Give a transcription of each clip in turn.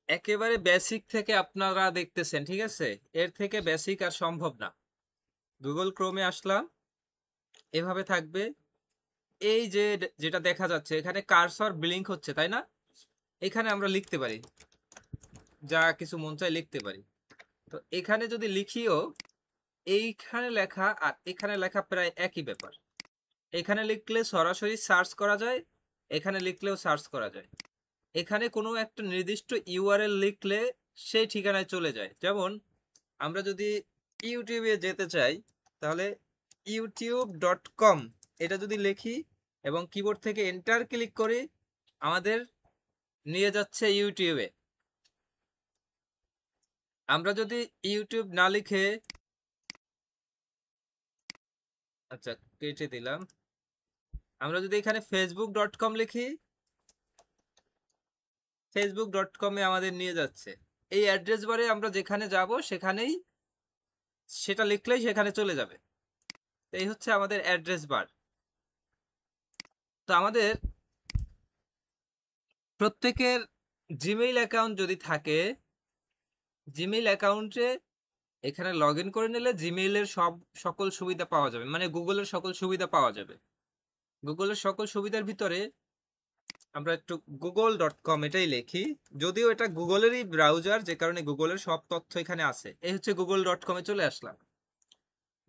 একেবারে বেসিক থেকে আপনারা দেখতেছেন, ঠিক আছে? এর থেকে বেসিক আর সম্ভব না। গুগল ক্রোমে আসলাম, এভাবে থাকবে। এই যে যেটা দেখা যাচ্ছে এখানে কার্সর ব্লিঙ্ক হচ্ছে, তাই না? এখানে আমরা লিখতে পারি, যা কিছু মন চায় লিখতে পারি। তো এখানে যদি লিখিও, এইখানে লেখা আর এখানে লেখা প্রায় একই ব্যাপার। এখানে লিখলে সরাসরি সার্চ করা যায়, এখানে লিখলেও সার্চ করা যায়। এখানে কোনো একটা নির্দিষ্ট ইউআরএল লিখলে সেই ঠিকানায় চলে যায়। যেমন আমরা যদি ইউটিউবে যেতে চাই, তাহলে youtube.com এটা যদি লিখি এবং কিবোর্ড থেকে এন্টার ক্লিক করি, আমাদের নিয়ে যাচ্ছে ইউটিউবে। আমরা যদি ইউটিউব না লিখে, আচ্ছা কেটে দিলাম, আমরা যদি এখানে facebook.com লিখি, facebook.com-এ আমাদের নিয়ে যাচ্ছে। এই অ্যাড্রেস বারে আমরা যেখানে যাব সেখানেই সেটা লিখলেই সেখানে চলে যাবে। এই হচ্ছে আমাদের অ্যাড্রেস বার। তো আমাদের প্রত্যেকের জিমেইল অ্যাকাউন্ট যদি থাকে, জিমেইল অ্যাকাউন্টে এখানে লগ ইন করে নিলে জিমেইলের সকল সুবিধা পাওয়া যাবে, মানে গুগলের সকল সুবিধা পাওয়া যাবে। গুগলের সকল সুবিধার ভিতরে আমরা একটু google.com এটাই লিখি, যদিও এটা গুগলেরই ব্রাউজার, যে কারণে গুগলের সব তথ্য এখানে আছে। এই হচ্ছে google.com-এ চলে আসলাম।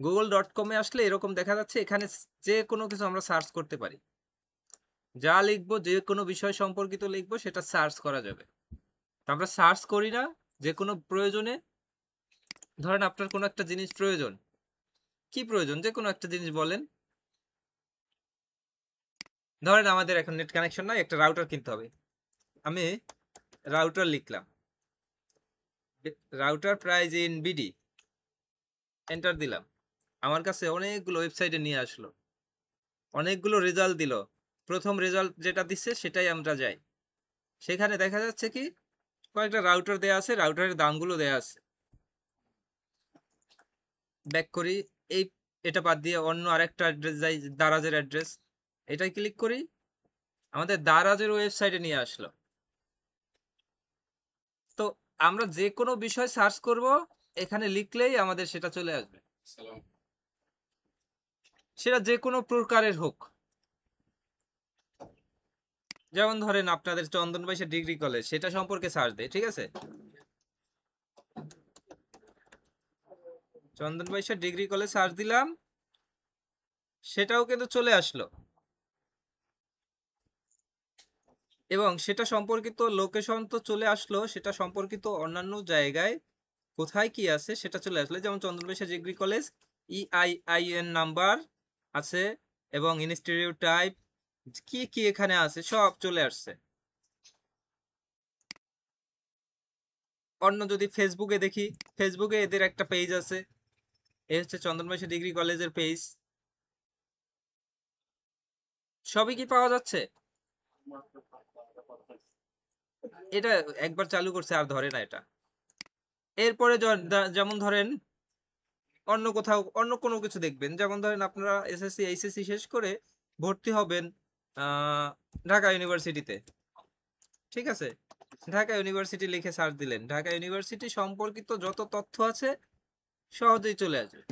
google.com-এ আসলে এরকম দেখা যাচ্ছে, এখানে যে কোনো কিছু আমরা সার্চ করতে পারি। যা লিখবো, যে কোনো বিষয় সম্পর্কিত লিখবো, সেটা সার্চ করা যাবে। আমরা সার্চ করি না যে কোনো প্রয়োজনে। ধরেন আপনার কোনো একটা জিনিস প্রয়োজন, কি প্রয়োজন, যে কোনো একটা জিনিস বলেন। ধরেন আমাদের এখন নেট কানেকশন নাই, একটা রাউটার কিনতে হবে। আমি রাউটার লিখলাম, router price in BD, enter দিলাম। আমার কাছে অনেকগুলো ওয়েবসাইটে নিয়ে আসলো, অনেকগুলো রেজাল্ট দিল। প্রথম রেজাল্ট যেটা দিচ্ছে সেটাই আমরা যাই। সেখানে দেখা যাচ্ছে কি কয়েকটা রাউটার দেয়া আছে, রাউটারের দামগুলো দেয়া আছে। ব্যাক করি, এই এটা বাদ দিয়ে অন্য আরেকটা অ্যাড্রেস যাই, দারাজের অ্যাড্রেস, এটাই ক্লিক করি, আমাদের দারাজের ওয়েবসাইটে নিয়ে আসলো। তো আমরা যে কোনো বিষয় সার্চ করব, এখানে লিখলেই আমাদের সেটা চলে আসবে, সেটা যে কোনো প্রকারের হোক। যেমন ধরেন আপনাদের চন্দন বাইশা ডিগ্রি কলেজ, সেটা সম্পর্কে সার্চ দেয়, ঠিক আছে? চন্দন বাইশা ডিগ্রি কলেজ সার্চ দিলাম, সেটাও কিন্তু চলে আসলো, এবং সেটা সম্পর্কিত লোকেশন তো চলে আসলো, সেটা সম্পর্কিত অন্যান্য জায়গায় কোথায় কি আছে সেটা চলে আসলো। যেমন চন্দন বাইশা ডিগ্রি কলেজ EIIN নাম্বার আছে, এবং ইনস্টিটিউট টাইপ কি কি এখানে আছে সব চলে আসছে। অন্য যদি ফেসবুকে দেখি, ফেসবুকে এদের একটা পেজ আছে, এই হচ্ছে চন্দন বাইশা ডিগ্রি কলেজের পেজ। সবই কি পাওয়া যাচ্ছে? এটা একবার চালু করছে আর ধরে না এটা। এরপরে যেমন ধরেন অন্য কোথাও অন্য কোনো কিছু দেখবেন, যেমন ধরেন আপনারা SSC HSC শেষ করে ভর্তি হবেন ঢাকা ইউনিভার্সিটিতে, ঠিক আছে? ঢাকা ইউনিভার্সিটি লিখে সার্চ দিলেন, ঢাকা ইউনিভার্সিটি সম্পর্কিত যত তথ্য আছে সহজেই চলে আসবে।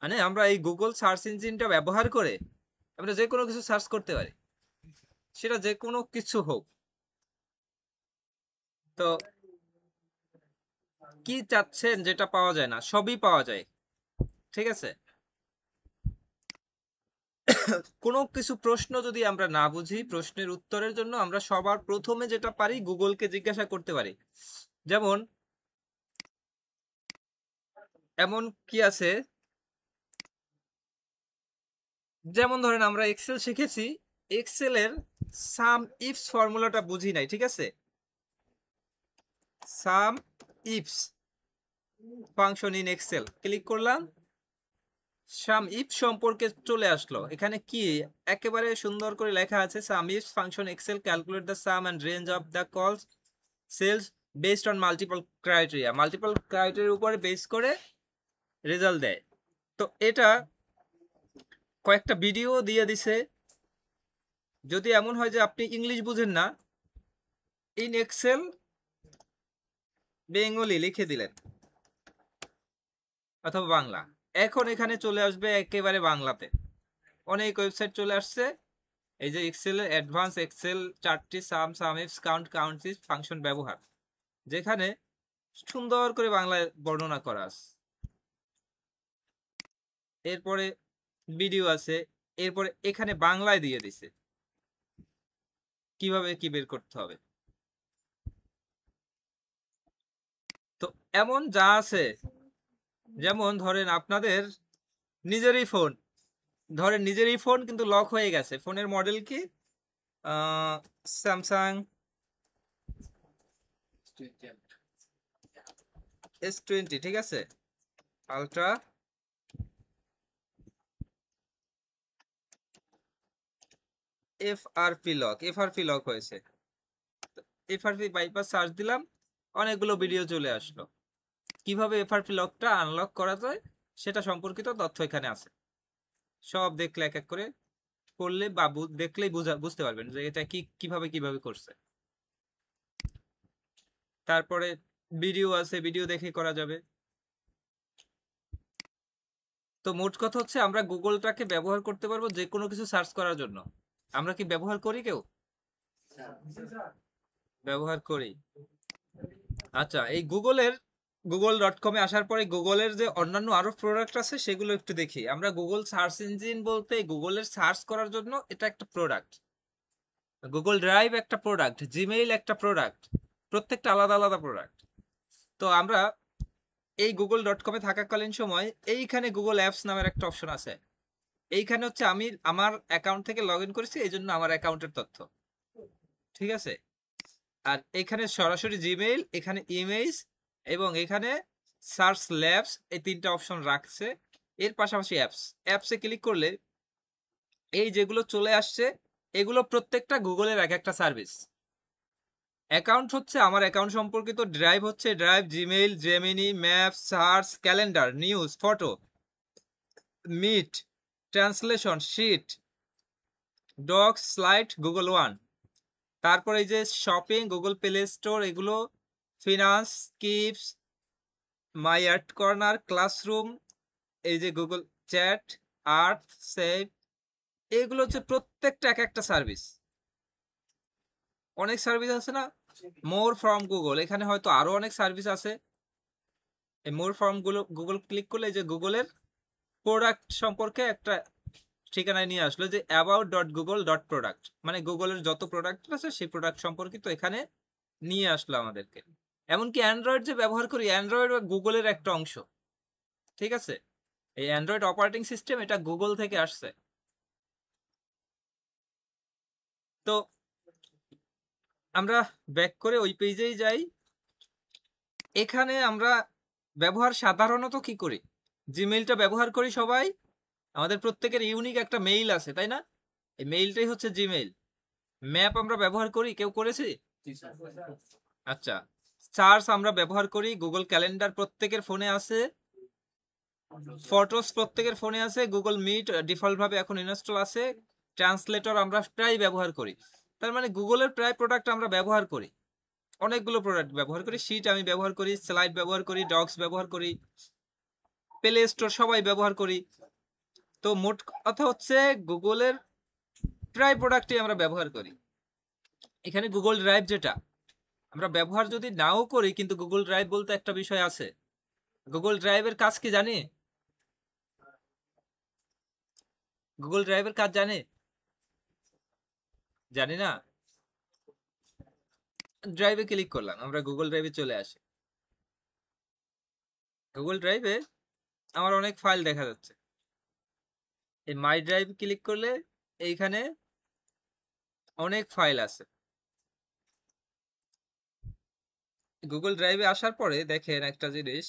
মানে আমরা এই গুগল সার্চ ইঞ্জিনটা ব্যবহার করে আমরা যে কোনো কিছু সার্চ করতে পারি, সেটা যে কোনো কিছু হোক। তো কি চাচ্ছেন যেটা পাওয়া যায় না, সবই পাওয়া যায়, ঠিক আছে? কোনো কিছু প্রশ্ন যদি আমরা না বুঝি, প্রশ্নের উত্তরের জন্য আমরা সবার প্রথমে যেটা পারি, গুগলকে জিজ্ঞাসা করতে পারি। যেমন এমন কি আছে, যেমন ধরেন আমরা এক্সেল শিখেছি, এক্সেলের সাম ইফস ফর্মুলাটা বুঝি নাই, ঠিক আছে? Sum ifs function in Excel click করলাম, সাম ইফ সম্পর্কে চলে আসলো। এখানে কি একেবারে সুন্দর করে লেখা আছে, sum if function Excel calculate the sum and range of the calls cells based on multiple ক্রাইটেরিয়ার উপরে বেস করে রেজাল্ট দেয়। তো এটা কয়েকটা ভিডিও দিয়ে দিছে। যদি এমন হয় যে আপনি ইংলিশ বুঝেন না, ইন এক্সেল বেঙ্গলি লিখে দিলেন অথবা বাংলা। এখন এখানে চলে আসবে একেবারে বাংলাতে, অনেক ওয়েবসাইট চলে আসছে। এই যে এক্সেল, অ্যাডভান্স এক্সেল 4টি সাম ইফস কাউন্ট কাউন্টস ফাংশন ব্যবহার, যেখানে সুন্দর করে বাংলায় বর্ণনা করা আছে। এরপরে ভিডিও আছে, এরপরে এখানে বাংলায় দিয়ে দিছে কিভাবে কি বের করতে হবে। তো এমন যা আছে, যেমন ধরেন আপনাদের নিজেরই ফোন, ধরেন নিজেরই ফোন কিন্তু লক হয়ে গেছে, ফোনের মডেল কি স্যামসাং S20, ঠিক আছে, আলট্রা এফআরপি লক হয়েছে। এফআরপি বাইপাস সার্চ দিলাম, অনেকগুলো ভিডিও চলে আসলো। কিভাবে এফআরপি লকটা আনলক করা যায় সেটা সম্পর্কিত তথ্য এখানে আছে। সব দেখলে এক এক করে পড়লে বা দেখলেই বুঝতে পারবেন যে এটা কিভাবে করছে। তারপরে ভিডিও আছে, ভিডিও দেখে করা যাবে। তো মোট কথা হচ্ছে আমরা গুগলটাকে ব্যবহার করতে পারবো যে কোনো কিছু সার্চ করার জন্য। আমরা কি ব্যবহার করি? কেউ ব্যবহার করি। আচ্ছা, এই গুগল.com-এ আসার পরে গুগলের যে অন্যান্য আরো প্রোডাক্ট আছে সেগুলো একটু দেখি। আমরা গুগল সার্চ ইঞ্জিন বলতে গুগলের সার্চ করার জন্য এটা একটা প্রোডাক্ট, গুগল ড্রাইভ একটা প্রোডাক্ট, জিমেইল একটা প্রোডাক্ট, প্রত্যেকটা আলাদা আলাদা প্রোডাক্ট। তো আমরা এই গুগল.com-এ থাকাকালীন সময় এইখানে গুগল অ্যাপস নামের একটা অপশন আছে। এইখানে হচ্ছে আমি আমার অ্যাকাউন্ট থেকে লগ ইন করেছি, এই জন্য আমার অ্যাকাউন্টের তথ্য, ঠিক আছে। আর এখানে সরাসরি জিমেইল, এখানে ইমেজ এবং এখানে সার্চ ল্যাবস, এই তিনটা অপশন রাখছে। এর পাশাপাশি অ্যাপসে ক্লিক করলে এই যেগুলো চলে আসছে এগুলো প্রত্যেকটা গুগলের এক একটা সার্ভিস। অ্যাকাউন্ট হচ্ছে আমার অ্যাকাউন্ট সম্পর্কিত, ড্রাইভ হচ্ছে drive, Gmail, Gemini, map, search, calendar, news, photo, meet, translation, sheet, docs, slide, Google One. তারপর এই যে শপিং, গুগল প্লে স্টোর, এগুলো finance, keeps, my art corner, classroom, এই যে গুগল চ্যাট, আর্ট, সেভ, এগুলো হচ্ছে প্রত্যেকটা এক একটা সার্ভিস। অনেক সার্ভিস আছে না, মোর ফ্রম গুগল, এখানে হয়তো আরো অনেক সার্ভিস আছে। এই মোর ফ্রম গুগল ক্লিক করলে যে গুগলের প্রোডাক্ট সম্পর্কে একটা ঠিকানায় নিয়ে আসলো যে about.google.product, মানে গুগলের যত প্রোডাক্ট আছে সেই প্রোডাক্ট সম্পর্কিত এখানে নিয়ে আসলো আমাদেরকে। এমনকি অ্যান্ড্রয়েড যে ব্যবহার করি, অ্যান্ড্রয়েড গুগলের একটা অংশ, ঠিক আছে। এই অ্যান্ড্রয়েড অপারেটিং সিস্টেম এটা গুগল থেকে আসছে। তো আমরা ব্যাক করে ওই পেজেই যাই। এখানে আমরা ব্যবহার সাধারণত কি করি, জিমেইলটা ব্যবহার করি সবাই, আমাদের প্রত্যেকের ইউনিক একটা মেইল আছে, তাই না? এই মেইলটাই হচ্ছে জিমেইল। ম্যাপ আমরা ব্যবহার করি, কেউ করেছি? আচ্ছা, সার্চ আমরা ব্যবহার করি, গুগল ক্যালেন্ডার প্রত্যেকের ফোনে আছে, ফটোস প্রত্যেকের ফোনে আছে, গুগল মিট ডিফল্ট ভাবে এখন ইনস্টল আছে, ট্রান্সলেটর আমরা প্রায় ব্যবহার করি। তার মানে গুগলের প্রায় প্রোডাক্ট আমরা ব্যবহার করি, অনেকগুলো প্রোডাক্ট ব্যবহার করি। শিট আমি ব্যবহার করি, স্লাইড ব্যবহার করি, ডক্স ব্যবহার করি, প্লে স্টোর সবাই ব্যবহার করি। তো মোট কথা হচ্ছে গুগলের প্রায় প্রোডাক্টই আমরা ব্যবহার করি। এখানে গুগল ড্রাইভ যেটা আমরা ব্যবহার যদি নাও করি, কিন্তু গুগল ড্রাইভ বলতে একটা বিষয় আছে। গুগল ড্রাইভের কাজ কি জানি? গুগল ড্রাইভের কাজ জানি না। ড্রাইভে ক্লিক করলাম, আমরা গুগল ড্রাইভে চলে আসি। গুগল ড্রাইভে আমার অনেক ফাইল দেখা যাচ্ছে। এই মাই ড্রাইভ ক্লিক করলে এইখানে অনেক ফাইল আছে। গুগল ড্রাইভে আসার পরে দেখেন একটা জিনিস,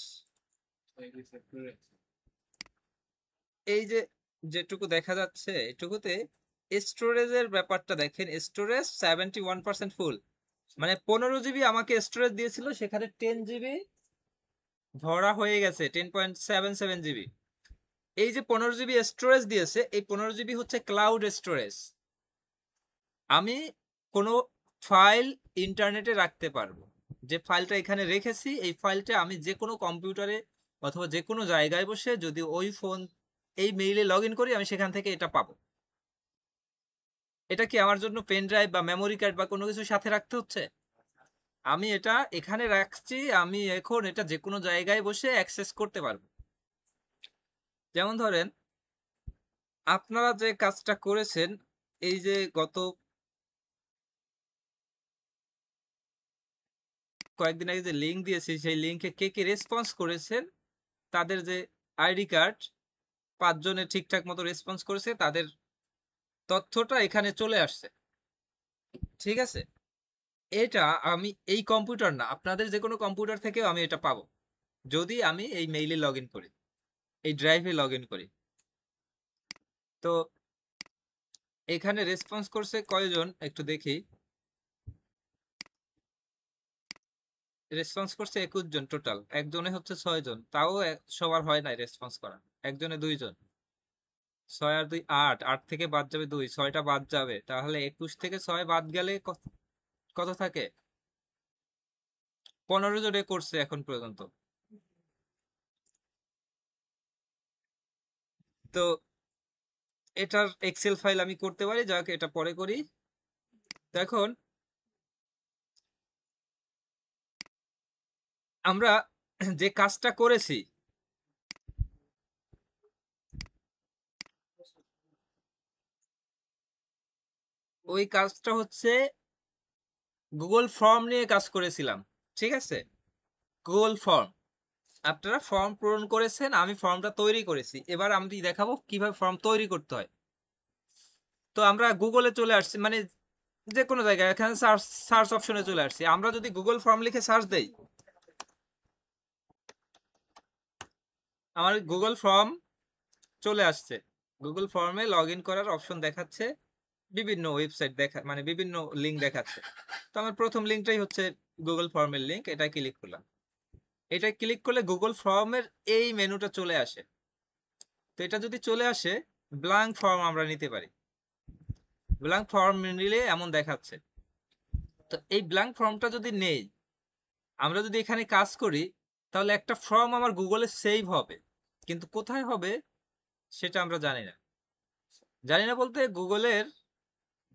এই যে যেটুকু দেখা যাচ্ছে এটুকুতে স্টোরেজের ব্যাপারটা দেখেন, স্টোরেজ 71% ফুল, মানে 15 জিবি আমাকে স্টোরেজ দিয়েছিল, সেখানে 10 জিবি ভরা হয়ে গেছে, 10.77 জিবি। এই যে 15 জিবি স্টোরেজ দিয়েছে, এই 15 জিবি হচ্ছে ক্লাউড স্টোরেজ। আমি কোনো ফাইল ইন্টারনেটে রাখতে পারবো, যে ফাইলটা এখানে রেখেছি এই ফাইলটা আমি যে কোনো কম্পিউটারে অথবা যে কোনো জায়গায় বসে যদি ওই ফোন এই মেইলে লগ ইন করি আমি সেখান থেকে এটা পাবো। এটা কি আমার জন্য পেন ড্রাইভ বা মেমোরি কার্ড বা কোনো কিছু সাথে রাখতে হচ্ছে? আমি এটা এখানে রাখছি, আমি এখন এটা যে কোনো জায়গায় বসে অ্যাক্সেস করতে পারবো। যেমন ধরেন আপনারা যে কাজটা করেছেন, এই যে গত কয়েকদিন আগে যে লিঙ্ক দিয়েছি সেই লিঙ্কে কে কে রেসপন্স করেছেন তাদের যে আইডি কার্ড 5 জনের ঠিকঠাক মতো রেসপন্স করেছে তাদের তথ্যটা এখানে চলে আসছে। ঠিক আছে, এটা আমি এই কম্পিউটার না, আপনাদের যে কোনো কম্পিউটার থেকেও আমি এটা পাবো যদি আমি এই মেইলে লগ ইন করি, এই ড্রাইভে লগ ইন করি। তো এখানে রেসপন্স করছে কয়জন একটু দেখি। রেসপন্স করছে 21 জন টোটাল, একজনে হচ্ছে 6 জন, তাও সবার হয় নাই রেসপন্স করা, একজনে 2 জন। 6 আর 2 8, 8 থেকে বাদ যাবে 2, 6টা বাদ যাবে, তাহলে 21 থেকে 6 বাদ গেলে কত থাকে? 15 জনে করছে এখন পর্যন্ত। তো এটার এক্সেল ফাইল আমি করতে পারি, যাক এটা পরে করি। এখন আমরা যে কাজটা করেছি ওই কাজটা হচ্ছে গুগল ফর্ম নিয়ে কাজ করেছিলাম। ঠিক আছে, গুগল ফর্ম, আপনারা ফর্ম পূরণ করেছেন, আমি ফর্মটা তৈরি করেছি, এবার আমি দেখাবো কিভাবে ফর্ম তৈরি করতে হয়। তো আমরা গুগলে চলে আসছি, মানে যে কোনো জায়গায় এখানে সার্চ অপশনে চলে আসছি। আমরা যদি গুগল ফর্ম লিখে সার্চ দেই, আমার গুগল ফর্ম চলে আসছে। গুগল ফর্মে লগ ইন করার অপশন দেখাচ্ছে, বিভিন্ন ওয়েবসাইট দেখা মানে বিভিন্ন লিঙ্ক দেখাচ্ছে। তো আমার প্রথম লিঙ্কটাই হচ্ছে গুগল ফর্মের লিঙ্ক, এটা ক্লিক করলাম। এটা ক্লিক করলে গুগল ফর্মের এই মেনুটা চলে আসে। তো এটা যদি চলে আসে, ব্ল্যাঙ্ক ফর্ম আমরা নিতে পারি। ব্ল্যাঙ্ক ফর্ম নিলে এমন দেখাচ্ছে। তো এই ব্ল্যাঙ্ক ফর্মটা যদি নেই, আমরা যদি এখানে কাজ করি, তাহলে একটা ফর্ম আমার গুগলে সেভ হবে, কিন্তু কোথায় হবে সেটা আমরা জানি না। জানি না বলতে গুগলের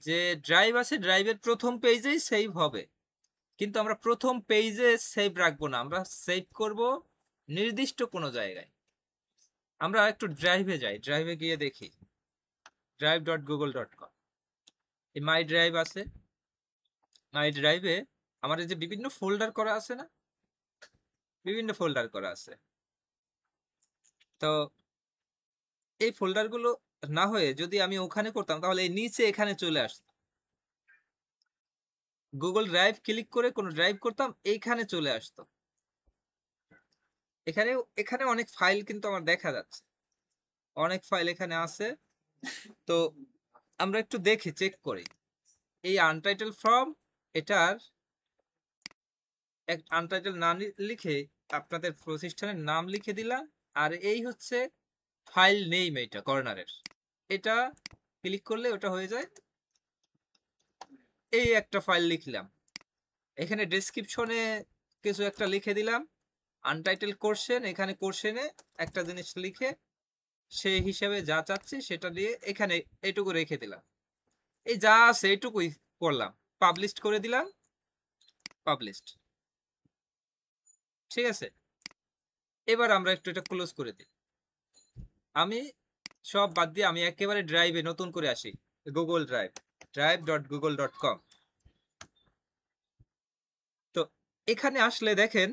যে ড্রাইভ আছে ড্রাইভের প্রথম পেজেই সেভ হবে, কিন্তু আমরা প্রথম পেজে সেভ রাখবো না, আমরা সেভ করব নির্দিষ্ট কোনো জায়গায়। আমরা একটু ড্রাইভে যাই, ড্রাইভে গিয়ে দেখি drive.google.com, এই মাই ড্রাইভ আছে। মাই ড্রাইভে আমার এই যে বিভিন্ন ফোল্ডার করা আছে না, বিভিন্ন ফোল্ডার করা আছে। তো এই ফোল্ডারগুলো না হয়ে যদি আমি ওখানে করতাম তাহলে এই নিচে এখানে চলে আসতো। গুগল ড্রাইভ ক্লিক করে কোনো ড্রাইভ করতাম, এইখানে চলে আসতো। এখানে এখানে অনেক ফাইল কিন্তু আমার দেখা যাচ্ছে, অনেক ফাইল এখানে আছে। তো আমরা একটু দেখি, চেক করি। এই আনটাইটেল ফর্ম, এটার আনটাইটেল নাম লিখে আপনাদের প্রতিষ্ঠানের নাম লিখে দিলাম, আর এই হচ্ছে ফাইল নেম, এইটা কর্নারের, এটা ক্লিক করলে ওটা হয়ে যায়। এই একটা ফাইল লিখলাম, এখানে ডেসক্রিপশনে কিছু একটা লিখে দিলাম, আনটাইটেল কোশ্চেন, এখানে কোশ্চেনে একটা জিনিস লিখে সেই হিসাবে যা চাচ্ছি সেটা দিয়ে এখানে এইটুকু রেখে দিলাম। এই যা আছে এইটুকুই করলাম, পাবলিশ করে দিলাম, পাবলিশড। ঠিক আছে, এবার আমরা একটু এটা ক্লোজ করে দিই। আমি সব বাদ দিয়ে আমি একেবারে ড্রাইভে নতুন করে আসি, গুগল ড্রাইভ, drive.google.com। তো এখানে আসলে দেখেন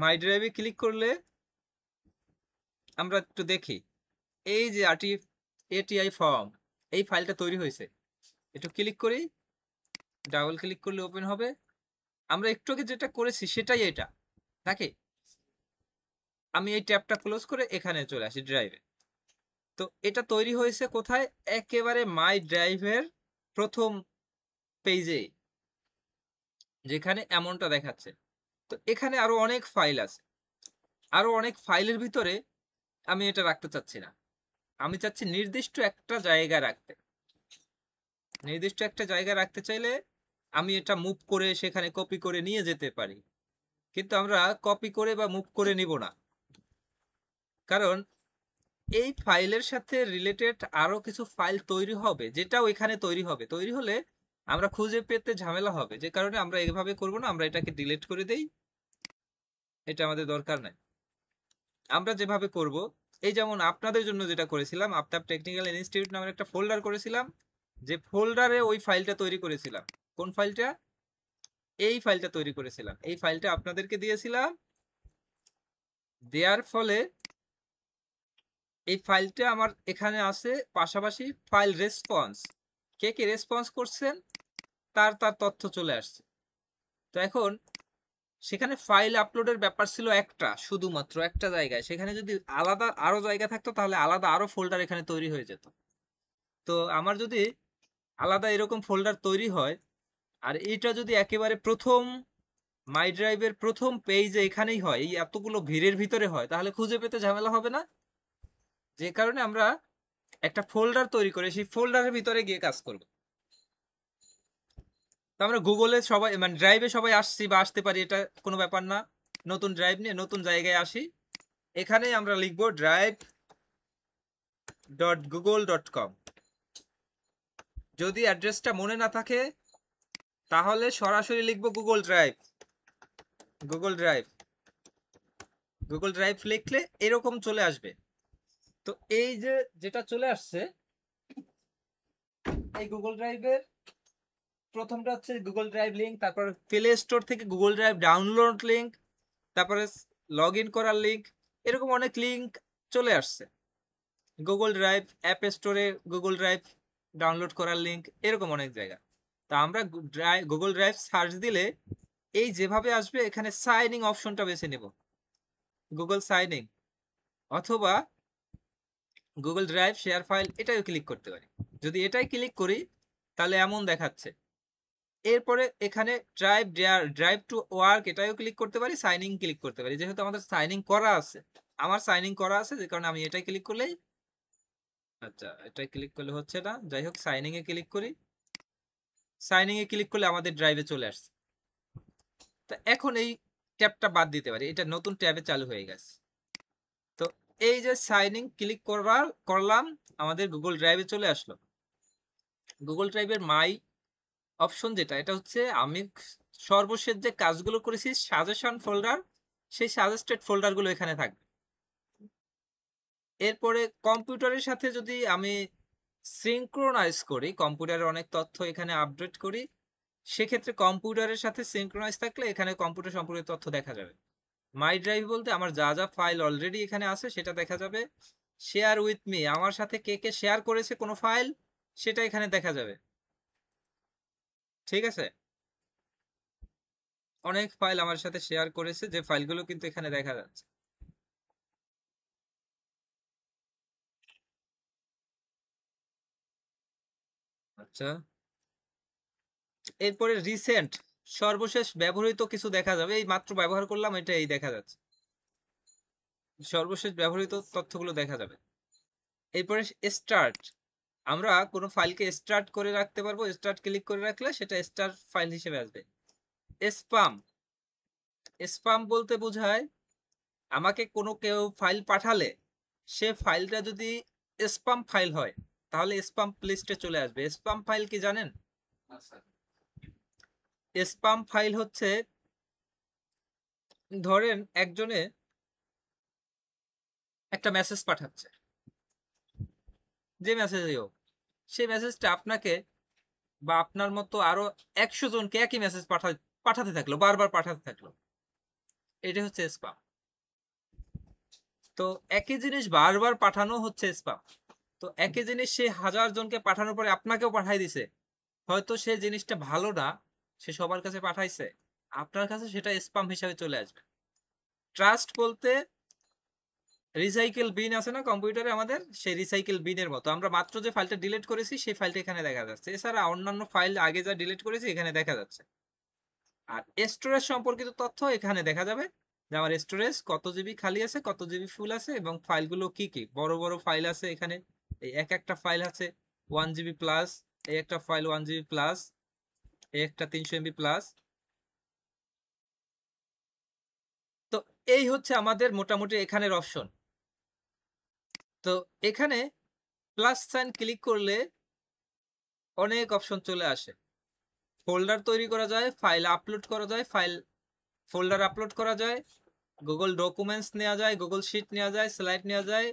মাই ড্রাইভে ক্লিক করলে আমরা একটু দেখি, এই যে এটিআই ফর্ম, এই ফাইলটা তৈরি হয়েছে। একটু ক্লিক করি, ডাবল ক্লিক করলে ওপেন হবে। আমরা একটু আগে যেটা করেছি সেটাই এটা নাকি। আমি এই ট্যাবটা ক্লোজ করে এখানে চলে আসি ড্রাইভে। তো এটা তৈরি হয়েছে কোথায়? একেবারে মাই ড্রাইভের প্রথম পেজে, যেখানে এমনটা দেখাচ্ছে। তো এখানে আরো অনেক ফাইল আছে, আরো অনেক ফাইলের ভিতরে আমি এটা রাখতে চাচ্ছি না, আমি চাচ্ছি নির্দিষ্ট একটা জায়গায় রাখতে। নির্দিষ্ট একটা জায়গায় রাখতে চাইলে আমি এটা মুভ করে সেখানে কপি করে নিয়ে যেতে পারি, কিন্তু আমরা কপি করে বা মুভ করে নিব না, কারণ এই ফাইলের সাথে রিলেটেড আরো কিছু ফাইল তৈরি হবে, যেটা ওইখানে তৈরি হবে, তৈরি হলে আমরা খুঁজে পেতে ঝামেলা হবে, যে কারণে আমরা এইভাবে করব না, আমরা এটাকে ডিলিট করে দেই, এটা আমাদের দরকার নাই। আমরা যেভাবে করব, এই যেমন আপনাদের জন্য যেটা করেছিলাম, আফতাব টেকনিক্যাল ইনস্টিটিউট নামের একটা ফোল্ডার করেছিলাম, যে ফোল্ডারে ওই ফাইলটা তৈরি করেছিলাম। কোন ফাইলটা? এই ফাইলটা তৈরি করেছিলাম, এই ফাইলটা আপনাদেরকে দিয়েছিলাম, দেওয়ার ফলে এই ফাইলটা আমার এখানে আছে, পাশাপাশি ফাইল রেসপন্স, কে কে রেসপন্স করছেন তার তার তথ্য চলে আসছে। তো এখন সেখানে ফাইল আপলোডের ব্যাপার ছিল একটা, শুধুমাত্র একটা জায়গায়, সেখানে যদি আলাদা আরো জায়গা থাকতো তাহলে আলাদা আরো ফোল্ডার এখানে তৈরি হয়ে যেত। তো আমার যদি আলাদা এরকম ফোল্ডার তৈরি হয়, আর এটা যদি একেবারে প্রথম মাই ড্রাইভের প্রথম পেজে এখানেই হয়, এই এতগুলো ভিড়ের ভিতরে হয়, তাহলে খুঁজে পেতে ঝামেলা হবে না, যে কারণে আমরা একটা ফোল্ডার তৈরি করে সেই ফোল্ডারের ভিতরে গিয়ে কাজ করব। তো আমরা গুগলে সবাই মানে ড্রাইভে সবাই আসছি বা আসতে পারি, এটা কোনো ব্যাপার না। নতুন ড্রাইভ নিয়ে নতুন জায়গায় আসি, এখানে আমরা লিখব drive.google.com। যদি অ্যাড্রেসটা মনে না থাকে তাহলে সরাসরি লিখব Google drive. Google drive, Google drive লিখলে এরকম চলে আসবে। তো এই যে যেটা চলে আসছে, এই গুগল ড্রাইভের প্রথমটা হচ্ছে গুগল ড্রাইভ লিঙ্ক, তারপর প্লে স্টোর থেকে গুগল ড্রাইভ ডাউনলোড লিঙ্ক, তারপরে লগ ইন করার লিঙ্ক, এরকম অনেক লিঙ্ক চলে আসছে। গুগল ড্রাইভ অ্যাপ স্টোরে গুগল ড্রাইভ ডাউনলোড করার লিঙ্ক, এরকম অনেক জায়গা। তা আমরা গুগল ড্রাইভ সার্চ দিলে এই যেভাবে আসবে, এখানে সাইনিং অপশনটা বেছে নেব, গুগল সাইনিং, অথবা গুগল ড্রাইভ শেয়ার ফাইল, এটাও ক্লিক করতে পারি। যদি এটাই ক্লিক করি তাহলে এমন দেখাচ্ছে। এরপরে এখানে ড্রাইভ টু ওয়ার্ক, এটাও ক্লিক করতে পারি, সাইনিং ক্লিক করতে পারি। যেহেতু আমাদের সাইনিং করা আছে, আমার সাইনিং করা আছে, যে কারণে আমি এটাই ক্লিক করলেই, আচ্ছা এটাই ক্লিক করলে হচ্ছে না, যাই হোক সাইনিং এ ক্লিক করি। সাইনিং এ ক্লিক করলে আমাদের ড্রাইভে চলে আসছে। তো এখন এই ট্যাবটা বাদ দিতে পারি, এটা নতুন ট্যাবে চালু হয়ে গেছে। তো এই যে সাইনিং ক্লিক করলাম, আমাদের গুগল ড্রাইভে চলে আসলো। গুগল ড্রাইভের মাই অপশন যেটা, এটা হচ্ছে আমি সর্বশেষ যে কাজগুলো করেছি সাজেশন ফোল্ডার, সেই সাজেস্টেড ফোল্ডারগুলো এখানে থাকবে। এরপরে কম্পিউটারের সাথে যদি আমি সিঙ্ক্রোনাইজ করি, কম্পিউটারের অনেক তথ্য এখানে আপডেট করি, সেক্ষেত্রে কম্পিউটারের সাথে সিঙ্ক্রোনাইজ থাকলে এখানে কম্পিউটার সম্পর্কিত তথ্য দেখা যাবে। মাই ড্রাইভ বলতে আমার যা যা ফাইল অলরেডি এখানে আছে সেটা দেখা যাবে। শেয়ার উইথ মি, আমার সাথে কে কে শেয়ার করেছে কোনো ফাইল, সেটা এখানে দেখা যাবে। ঠিক আছে, অনেক ফাইল আমার সাথে শেয়ার করেছে, যে ফাইলগুলো কিন্তু এখানে দেখা যাচ্ছে। আচ্ছা, এরপরে রিসেন্ট, সর্বশেষ ব্যবহৃত কিছু দেখা যাবে, এই মাত্র ব্যবহার করলাম এটা, এই দেখা যাচ্ছে, সর্বশেষ ব্যবহৃত তথ্যগুলো দেখা যাবে। এরপরে স্টার্ট, আমরা কোনো ফাইলকে স্টার্ট করে রাখতে পারবো, স্টার্ট ক্লিক করে রাখলে সেটা স্টার্ট ফাইল হিসেবে আসবে। স্পাম, স্পাম বলতে বোঝায় আমাকে কোনো কেউ ফাইল পাঠালে সে ফাইলটা যদি স্পাম ফাইল হয় তাহলে স্পাম লিস্টে চলে আসবে। স্পাম ফাইল কি জানেন? স্পাম ফাইল হচ্ছে, ধরেন একজনে একটা মেসেজ পাঠাচ্ছে, যে মেসেজই হোক, সেই মেসেজটা আপনাকে বা আপনার মতো আরো 100 জনকে একই মেসেজ পাঠাতে থাকলো, বারবার পাঠাতে থাকলো, এটা হচ্ছে স্পাম। তো একই জিনিস বারবার পাঠানো হচ্ছে স্পাম। তো একই জিনিস সে 1000 জনকে পাঠানোর পরে আপনাকেও পাঠাই দিছে, হয়তো সে জিনিসটা ভালো না, সে সবার কাছে পাঠাইছে, আপনার কাছে সেটা স্পাম হিসাবে চলে আসবে। ট্রাস্ট বলতে রিসাইকেল বিন আছে না কম্পিউটারে আমাদের, সেই রিসাইকেল বিনের মতো, আমরা মাত্র যে ফাইলটা ডিলিট করেছি সেই ফাইলটা এখানে দেখা যাচ্ছে, এছাড়া অন্যান্য ফাইল আগে যা ডিলিট করেছি এখানে দেখা যাচ্ছে। আর স্টোরেজ সম্পর্কিত তথ্য এখানে দেখা যাবে, যে আমার স্টোরেজ কত জিবি খালি আছে, কত জিবি ফুল আছে, এবং ফাইলগুলো কি কি, বড় বড় ফাইল আছে এখানে, এই একটা ফাইল আছে 1 জিবি প্লাস, এই একটা ফাইল 1 জিবি প্লাস, এই একটা 300 MB প্লাস। তো এই হচ্ছে আমাদের মোটামুটি এখানের অপশন। তো এখানে প্লাস সাইন ক্লিক করলে অনেক অপশন চলে আসে। ফোল্ডার তৈরি করা যায়, ফাইল আপলোড করা যায়, ফোল্ডার আপলোড করা যায়, গুগল ডকুমেন্টস নেওয়া যায়, গুগল শিট নেওয়া যায়, স্লাইড নেওয়া যায়,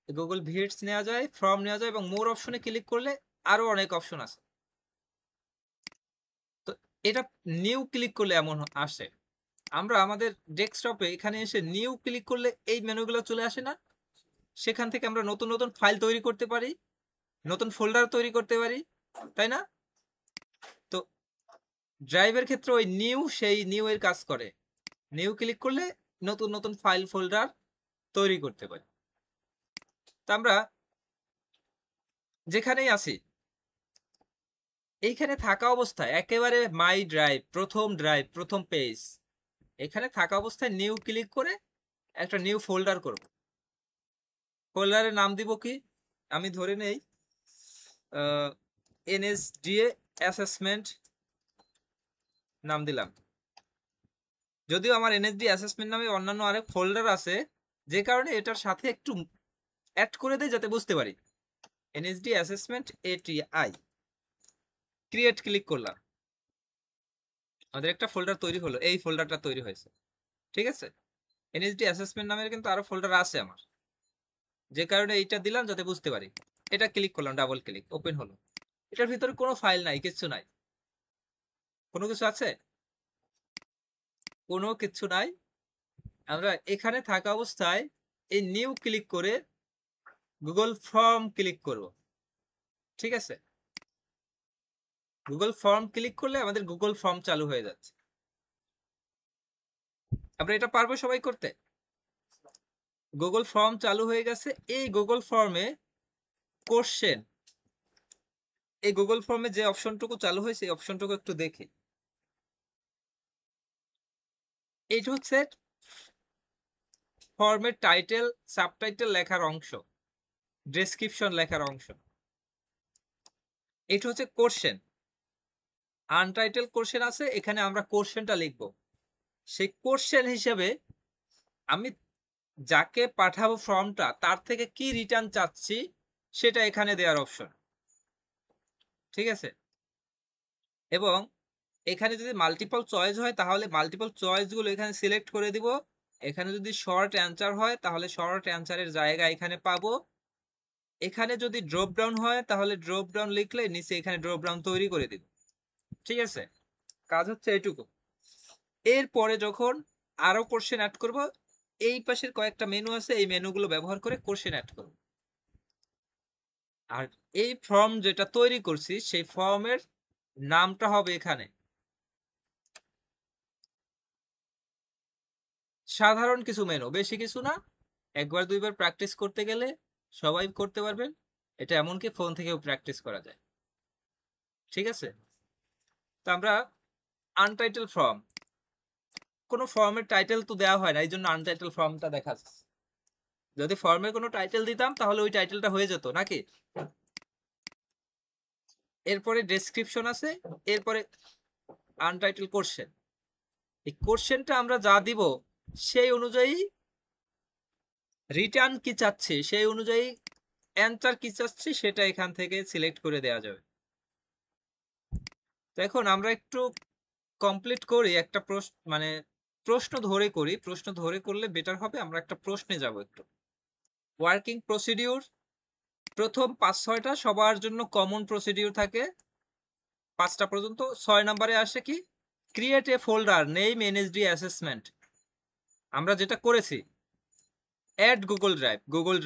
গুগল ভিডস নেওয়া যায়, ফর্ম নেওয়া যায়, এবং মোর অপশনে ক্লিক করলে আরো অনেক অপশন আছে। তো এটা নিউ ক্লিক করলে এমন আসে। আমরা আমাদের ডেস্কটপে এখানে এসে নিউ ক্লিক করলে এই মেনুগুলো চলে আসে না? সেখান থেকে আমরা নতুন নতুন ফাইল তৈরি করতে পারি, নতুন ফোল্ডার তৈরি করতে পারি, তাই না? তো ড্রাইভের ক্ষেত্রে ওই সেই নিউ এর কাজ করে। নিউ ক্লিক করলে নতুন নতুন ফাইল ফোল্ডার তৈরি করতে পারি। তো আমরা যেখানেই আছি এইখানে থাকা অবস্থায় একেবারে মাই ড্রাইভ, প্রথম পেজ, এখানে থাকা অবস্থায় নিউ ক্লিক করে একটা নিউ ফোল্ডার করব। ফোল্ডারের নাম দিব কি? আমি ধরে নেই এনএসডিএ অ্যাসেসমেন্ট নাম দিলাম। যদিও আমার এনএসডি অ্যাসেসমেন্ট নামে অন্যান্য আরেক ফোল্ডার আছে, যে কারণে এটার সাথে একটু অ্যাড করে দেয় যাতে বুঝতে পারি। NSD assessment ATI create click করলাম, আমাদের একটা ফোল্ডার তৈরি হলো, এই ফোল্ডারটা তৈরি হয়েছে। ঠিক আছে, এনএসডি অ্যাসেসমেন্ট নামের কিন্তু আরো ফোল্ডার আছে আমার, যে কারণে এইটা দিলাম যাতে বুঝতে পারি। এটা ক্লিক করলাম, ডাবল ক্লিক, ওপেন হলো। এটার ভিতরে কোনো ফাইল নাই, কিছু নাই। কোনো কিছু আছে? কোনো কিছু নাই। আমরা এখানে থাকা অবস্থায় এই নিউ ক্লিক করে গুগল ফর্ম ক্লিক করব। ঠিক আছে, গুগল ফর্ম ক্লিক করলে আমাদের গুগল ফর্ম চালু হয়ে যাচ্ছে। আমরা এটা পারবো সবাই করতে? গুগল ফর্ম চালু হয়ে গেছে। এই গুগল ফর্মে কোশ্চেন, এই গুগল ফর্মে যে অপশনটুকু চালু হয়েছে এই অপশনটুকু একটু দেখি। এইটা হচ্ছে ফর্মের টাইটেল, সাবটাইটেল লেখার অংশ, ডেসক্রিপশন লেখার অংশ। এটা হচ্ছে কোশ্চেন, আনটাইটেল কোশ্চেন আছে, এখানে আমরা কোশ্চেনটা লিখব। সেই কোশ্চেন হিসেবে আমি যাকে পাঠাবো ফর্মটা তার থেকে কি রিটার্ন চাচ্ছি সেটা এখানে দেওয়ার অপশন। ঠিক আছে, এবং এখানে যদি মাল্টিপল চয়েস হয় তাহলে মাল্টিপল চয়েসগুলো এখানে সিলেক্ট করে দিব। এখানে যদি শর্ট অ্যান্সার হয় তাহলে শর্ট অ্যান্সারের জায়গা এখানে পাবো। এখানে যদি ড্রপ ডাউন হয় তাহলে ড্রপ ডাউন লিখলে নিচে এখানে ড্রপ ডাউন তৈরি করে দিব। ঠিক আছে, কাজ হচ্ছে এইটুকু। এরপরে যখন আরো কোশ্চেন অ্যাড করব, এই পাশের কয়েকটা মেনু আছে, এই মেনুগুলো ব্যবহার করে কোশ্চেন অ্যাড করব। আর এই ফর্ম যেটা তৈরি করছি সেই ফর্মের নামটা হবে এখানে। সাধারণ কিছু মেনু, বেশি কিছু না, একবার দুইবার প্র্যাকটিস করতে গেলে সবাই করতে পারবেন। এটা এমনকি ফোন থেকেও প্র্যাকটিস করা যায়। ঠিক আছে, তো আমরা আনটাইটেল ফর্ম, কোনো ফর্মের টাইটেল তো দেওয়া হয় না, এই জন্য আনটাইটেল ফর্মটা দেখাচ্ছে। যদি ফর্মের কোনো টাইটেল দিতাম তাহলে ওই টাইটেলটা হয়ে যেত নাকি। এরপরে ডেসক্রিপশন আছে, এরপরে আনটাইটেল কোশ্চেন। এই কোশ্চেনটা আমরা যা দিব সেই অনুযায়ী রিটার্ন কি চাচ্ছি, সেই অনুযায়ী অ্যান্সার কি চাচ্ছি সেটা এখান থেকে সিলেক্ট করে দেওয়া যাবে। তো এখন আমরা একটু কমপ্লিট করি, একটা প্রশ্ন ধরে করি। প্রশ্ন ধরে করলে বেটার হবে। আমরা একটা প্রশ্নে যাব একটু। ওয়ার্কিং প্রসিডিউর, প্রথম 5-6টা সবার জন্য কমন প্রসিডিউর থাকে, 5টা পর্যন্ত। 6 নম্বরে আসে কি, create a folder name NSD assessment. আমরা যেটা করেছি, অ্যাড গুগল ড্রাইভ, গুগল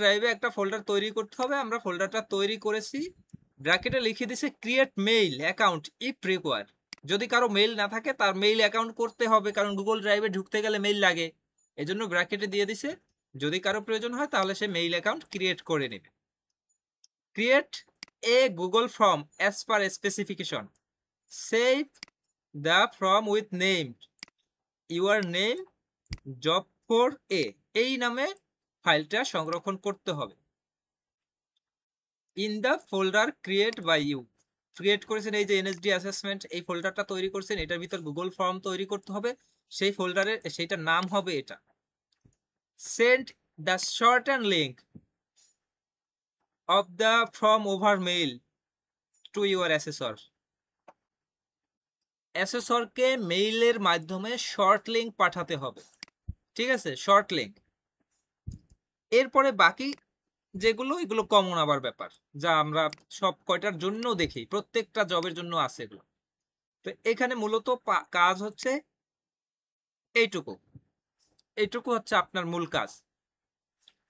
ড্রাইভে একটা ফোল্ডার তৈরি করতে হবে। আমরা ফোল্ডারটা তৈরি করেছি, ব্র্যাকেটে লিখে দিছে create mail account if require. যদি কারো মেইল না থাকে তার মেইল অ্যাকাউন্ট করতে হবে, কারণ গুগল ড্রাইভে ঢুকতে গেলে মেইল লাগে। এজন্য ব্র্যাকেটে দিয়ে দিছে যদি কারো প্রয়োজন হয় তাহলে সে মেইল অ্যাকাউন্ট ক্রিয়েট করে নেবে। Create a Google form as per specification, save the form with name your name job for a, এই নামে ফাইলটা সংরক্ষণ করতে হবে। In the folder create by you, ক্রিয়েট করেছেন এই যে এনএসডি অ্যাসেসমেন্ট, এই ফোল্ডারটা তৈরি করছেন, এটার ভিতর গুগল ফর্ম তৈরি করতে হবে, সেই ফোল্ডারের সেইটার নাম হবে এটা। Send the short and link of the form over mail to your assessor. অ্যাসেসরকে মেইলের মাধ্যমে শর্ট লিঙ্ক পাঠাতে হবে, ঠিক আছে, শর্ট লিঙ্ক। এরপরে বাকি যেগুলো এগুলো কমন আবার ব্যাপার, যা আমরা সব কয়টার জন্য দেখি, প্রত্যেকটা জবের জন্য আছে এগুলো। তো এখানে মূলত কাজ হচ্ছে এইটুকু, এইটুকু হচ্ছে আপনার মূল কাজ।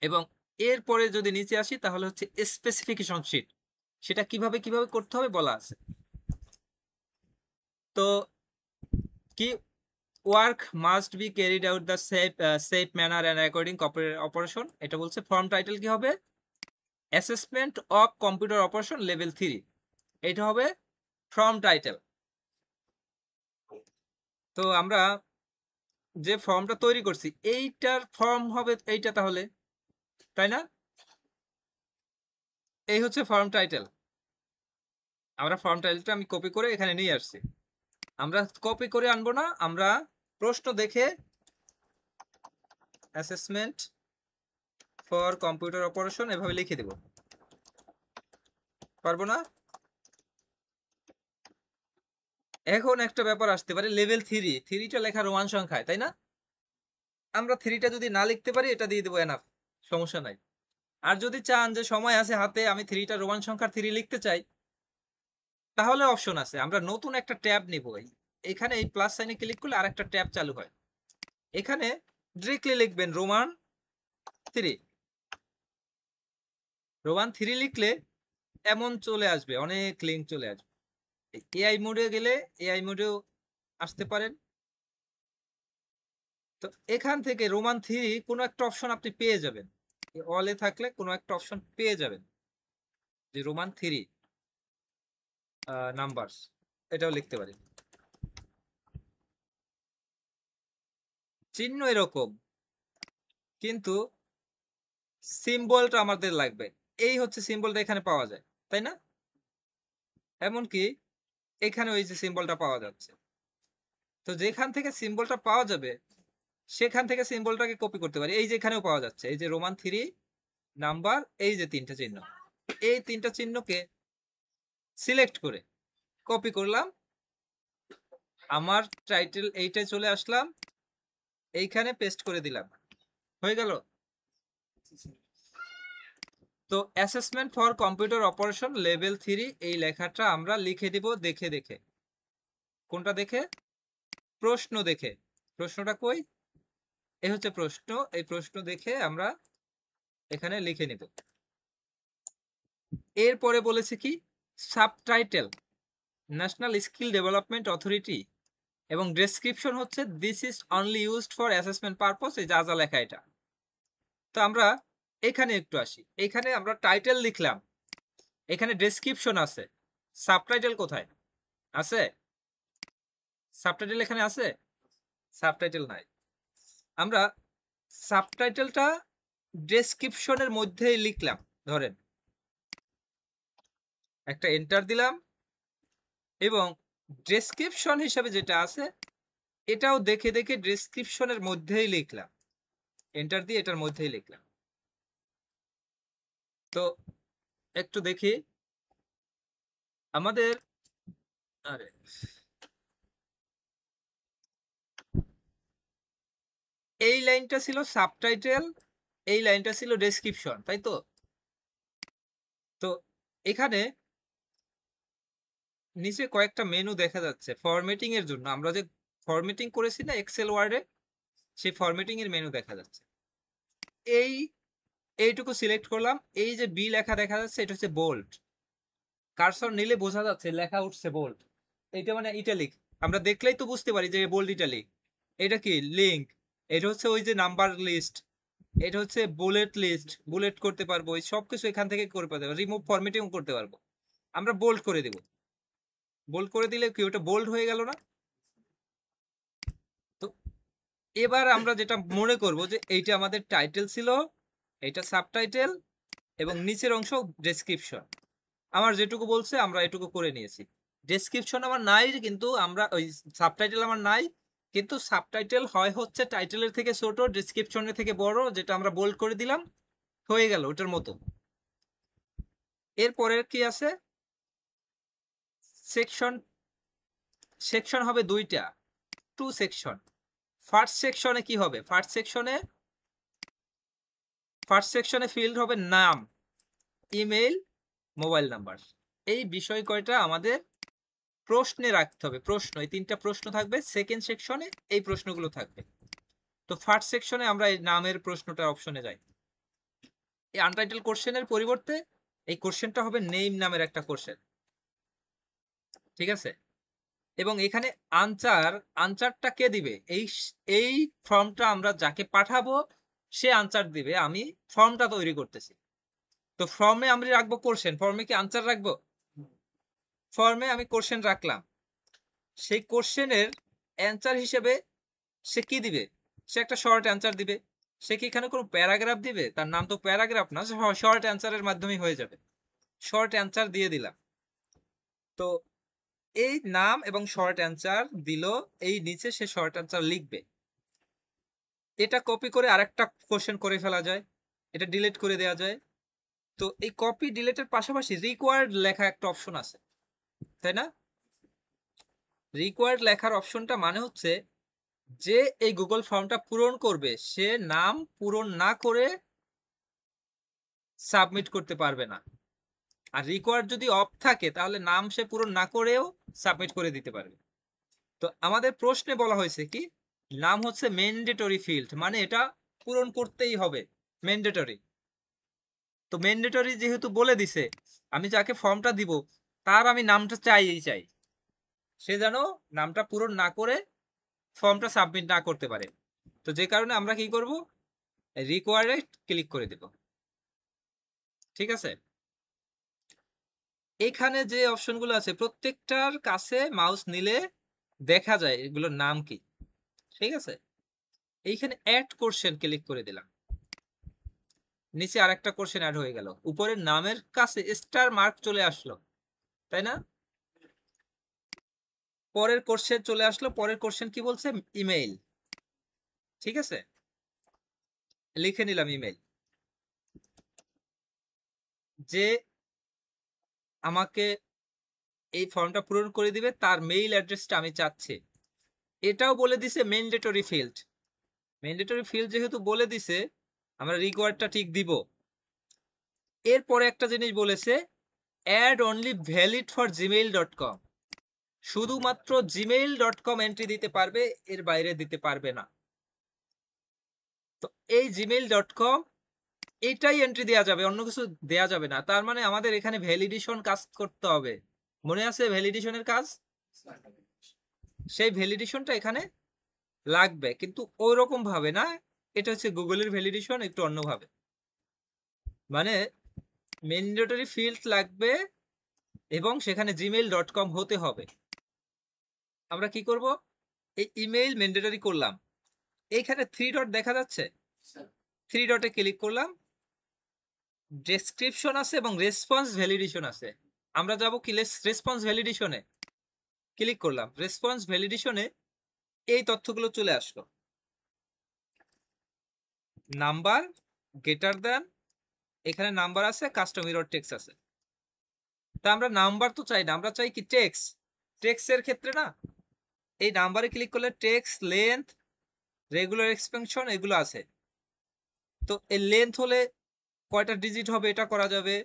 এবং এরপরে যদি নিচে আসি তাহলে হচ্ছে স্পেসিফিকেশন শিট, সেটা কিভাবে কিভাবে করতে হবে বলা আছে। তো কি, work must be carried out the safe manner and according operation. এটা বলছে ফর্ম টাইটেল কি হবে, assessment of computer operation level 3, এটা হবে ফর্ম টাইটেল। তো আমরা যে ফর্মটা তৈরি করছি এইটার ফর্ম হবে এইটা, তাহলে তাই না? এই হচ্ছে ফর্ম টাইটেল। আমরা ফর্ম টাইটেলটা আমি কপি করে এখানে নিয়ে আসছি। আমরা কপি করে আনবো না, আমরা প্রশ্ন দেখে অ্যাসেসমেন্ট ফর কম্পিউটার অপারেশন এভাবে লিখে দেব, পারবো না? এখন একটা ব্যাপার আসতে পারে, লেভেল 3, 3টা লেখা রোমান সংখ্যায়, তাই না? আমরা 3টা যদি না লিখতে পারি এটা দিয়ে দেবো, এনাফ, সমস্যা নাই। আর যদি চান যে সময় আছে হাতে, আমি 3টা রোমান সংখ্যার 3 লিখতে চাই, তাহলে অপশন আছে, আমরা নতুন একটা ট্যাব নিব। এখানে এই প্লাস সাইনে ক্লিক করলে আর একটা ট্যাব চালু হয়, এখানে ডিরেক্টলি লিখবেন রোমান 3। রোমান 3 লিখলে এমন চলে আসবে, অনেক লিঙ্ক চলে আসবে। এআই মোডে গেলে এআই মোডেও আসতে পারেন। তো এখান থেকে রোমান 3 কোনো একটা অপশন আপনি পেয়ে যাবেন, অলে থাকলে কোনো একটা অপশন পেয়ে যাবেন, যে রোমান 3 নাম্বারস, এটাও লিখতে পারি। চিহ্ন এরকম, কিন্তু সিম্বলটা আমাদের লাগবে। এই হচ্ছে সিম্বলটা এখানে পাওয়া যায়, তাই না? এমনকি এখানে ওই যে সিম্বলটা পাওয়া যাচ্ছে। তো যেখান থেকে সিম্বলটা পাওয়া যাবে সেখান থেকে সিম্বলটাকে কপি করতে পারি। এই যে এখানেও পাওয়া যাচ্ছে, এই যে রোমান 3 নাম্বার, এই যে 3টা চিহ্ন, এই 3টা চিহ্নকে সিলেক্ট করে কপি করলাম, আমার টাইটেল এইটাই চলে আসলাম, এইখানে পেস্ট করে দিলাম, হয়ে গেল। তো assessment for computer operation level 3 এই লেখাটা আমরা লিখে দিব দেখে দেখে। কোনটা দেখে? প্রশ্ন দেখে। প্রশ্নটা কই? এই হচ্ছে প্রশ্ন, এই প্রশ্ন দেখে আমরা এখানে লিখে নিব। এরপরে বলেছে কি, subtitle national skill development authority, এবং ডেসক্রিপশন হচ্ছে this is only used for assessment purpose, এই যা যা লেখা এটা। তো আমরা এখানে একটু আসি, এখানে আমরা টাইটেল লিখলাম, এখানে ডেসক্রিপশন আছে, সাবটাইটেল কোথায় আছে? সাবটাইটেল এখানে আছে? সাবটাইটেল নাই। আমরা সাবটাইটেলটা ডেসক্রিপশনের মধ্যেই লিখলাম, ধরেন একটা এন্টার দিলাম, এবং ডেসক্রিপশন হিসাবে যেটা আছে এটাও দেখে দেখে ডেসক্রিপশনের মধ্যেই লিখলাম, এন্টার দিয়ে এটার মধ্যেই লিখলাম। তো একটু দেখি আমাদের, আরে এই লাইনটা ছিল সাবটাইটেল, এই লাইনটা ছিল ডেসক্রিপশন, তাই তো? তো এখানে নিচে কয়েকটা মেনু দেখা যাচ্ছে ফরম্যাটিং এর জন্য, আমরা যে ফরম্যাটিং করেছি না এক্সেল ওয়ার্ডে, সেই ফরম্যাটিং এর মেনু দেখা যাচ্ছে। এইটুকু সিলেক্ট করলাম, এই যে বি লেখা দেখা যাচ্ছে এটা হচ্ছে বোল্ড, কার্সর নিলে বোঝা যাচ্ছে লেখা উঠছে বোল্ড, এটা মানে ইটালিক, আমরা দেখলেই তো বুঝতে পারি যে বোল্ড ইটালিক। এটা কি লিঙ্ক, এটা হচ্ছে ওই যে নাম্বার লিস্ট, এটা হচ্ছে বুলেট লিস্ট, বুলেট করতে পারবো, এই সবকিছু এখান থেকে করতে পারবো, রিমুভ ফরম্যাটিং করতে পারবো। আমরা বোল্ড করে দেব, বোল্ড করে দিলে কি ওটা বোল্ড হয়ে গেল না? তো এবার আমরা যেটা মনে করব যে এইটা আমাদের টাইটেল ছিল, এইটা সাবটাইটেল, এবং নিচের অংশ ডেসক্রিপশন। আমার যেটুকু বলছে আমরা এটুকু করে নিয়েছি। ডেসক্রিপশন আমার নাই, কিন্তু আমরা ওই সাবটাইটেল আমার নাই, কিন্তু সাবটাইটেল হয় হচ্ছে টাইটেলের থেকে ছোট, ডেসক্রিপশনের থেকে বড়, যেটা আমরা বোল্ড করে দিলাম, হয়ে গেল ওটার মতো। এরপরে কি আছে, সেকশন। সেকশন হবে দুইটা, 2 সেকশন। ফার্স্ট সেকশনে কি হবে, ফার্স্ট সেকশনে ফিল্ড হবে নাম, ইমেল, মোবাইল নাম্বার। এই বিষয় কয়টা আমাদের প্রশ্নে রাখতে হবে, প্রশ্ন, এই 3টা প্রশ্ন থাকবে। সেকেন্ড সেকশনে এই প্রশ্নগুলো থাকবে। তো ফার্স্ট সেকশনে আমরা এই নামের প্রশ্নটার অপশনে যাই। এই আনটাইটেল কোশ্চেনের পরিবর্তে এই কোশ্চেনটা হবে নেম নামের একটা কোশ্চেন, ঠিক আছে। এবং এখানে আনসারটা কে দিবে, এই ফর্মটা আমরা যাকে পাঠাবো সে আনসার দিবে। আমি ফর্মটা তৈরি করতেছি, তো ফর্মে আমি রাখবো কোশ্চেন, ফর্মে কি আনসার রাখবো? ফর্মে আমি কোশ্চেন রাখলাম, সেই কোশ্চেনের অ্যান্সার হিসেবে সে কি দিবে, সে একটা শর্ট অ্যান্সার দিবে। সে কি এখানে কোনো প্যারাগ্রাফ দিবে? তার নাম তো প্যারাগ্রাফ না, শর্ট অ্যান্সারের মাধ্যমেই হয়ে যাবে। শর্ট অ্যান্সার দিয়ে দিলাম। তো এই নাম এবং শর্ট অ্যান্সার দিল, এই নিচে সে শর্ট অ্যান্সার লিখবে। এটা কপি করে আরেকটা কোশ্চেন করে ফেলা যায়, এটা ডিলিট করে দেওয়া যায়। তো এই কপি ডিলিটের পাশাপাশি রিকোয়ার্ড লেখা একটা অপশন আছে, তাই না? রিকোয়ার্ড লেখার অপশনটা মানে হচ্ছে যে এই গুগল ফর্মটা পূরণ করবে সে নাম পূরণ না করে সাবমিট করতে পারবে না। আর রিকোয়ার্ড যদি অফ থাকে তাহলে নাম সে পূরণ না করেও সাবমিট করে দিতে পারবে। তো আমাদের প্রশ্নে বলা হয়েছে কি, নাম হচ্ছে ম্যান্ডেটরি ফিল্ড, মানে এটা পূরণ করতেই হবে, ম্যান্ডেটরি। তো ম্যান্ডেটরি যেহেতু বলে দিছে, আমি যাকে ফর্মটা দিব তার আমি নামটা চাই, সে যেন নামটা পূরণ না করে ফর্মটা সাবমিট না করতে পারে। তো যে কারণে আমরা কি করব, রিকোয়ার্ডে ক্লিক করে দেব, ঠিক আছে। এখানে যে অপশনগুলো আছে প্রত্যেকটার কাছে মাউস নিলে দেখা যায় এগুলোর নাম কি, ঠিক আছে। এইখানে অ্যাড কোশ্চেন ক্লিক করে দিলাম, নিচে আরেকটা কোশ্চেন অ্যাড হয়ে গেল, উপরের নামের কাছে স্টার মার্ক চলে আসলো, তাই না? পরের কোশ্চেন চলে আসলো, পরের কোশ্চেন কি বলছে, ইমেইল, ঠিক আছে। লিখে নিলাম ইমেইল, যে আমাকে এই ফর্মটা পূরণ করে দিবে তার মেইল অ্যাড্রেসটা আমি চাচ্ছি। এটাও বলে দিছে ম্যান্ডেটরি ফিল্ড, ম্যান্ডেটরি ফিল্ড যেহেতু বলে দিছে আমরা রিকোয়ার্ডটা ঠিক দিব। এরপরে একটা জিনিস বলেছে, add only valid for gmail.com, শুধুমাত্র gmail.com এন্ট্রি দিতে পারবে, এর বাইরে দিতে পারবে না। তো এই gmail.com এটাই এন্ট্রি দেওয়া যাবে, অন্য কিছু দেওয়া যাবে না। তার মানে আমাদের এখানে ভ্যালিডেশন কাজ করতে হবে, মনে আছে ভ্যালিডেশনের কাজ? সেই ভ্যালিডেশনটা এখানে লাগবে, কিন্তু ওই রকম ভাবে না, এটা হচ্ছে গুগলের ভ্যালিডেশন একটু অন্যভাবে। মানে ম্যান্ডেটরি ফিল্ড লাগবে এবং সেখানে gmail.com হতে হবে। আমরা কি করব, এই ইমেইল ম্যান্ডেটরি করলাম, এইখানে 3 ডট দেখা যাচ্ছে, 3 ডটে ক্লিক করলাম, ডেসক্রিপশন আছে এবং রেসপন্স ভ্যালিডেশন আছে। আমরা যাব কি রেসপন্স ভ্যালিডেশনে, ক্লিক করলাম। রেসপন্স ভ্যালিডেশনে এই তথ্যগুলো চলে আসলো, নাম্বার গ্রেটার দ্যান, এখানে নাম্বার আছে, কাস্টম এরর টেক্সট আছে। তা আমরা নাম্বার তো চাই না, আমরা চাই কি টেক্সট, টেক্সটের ক্ষেত্রে না এই নাম্বারে ক্লিক করলে টেক্সট, লেন্থ, রেগুলার এক্সপেনশন এগুলো আছে। তো এই লেন্থ হলে কয়টা ডিজিট হবে এটা করা যাবে,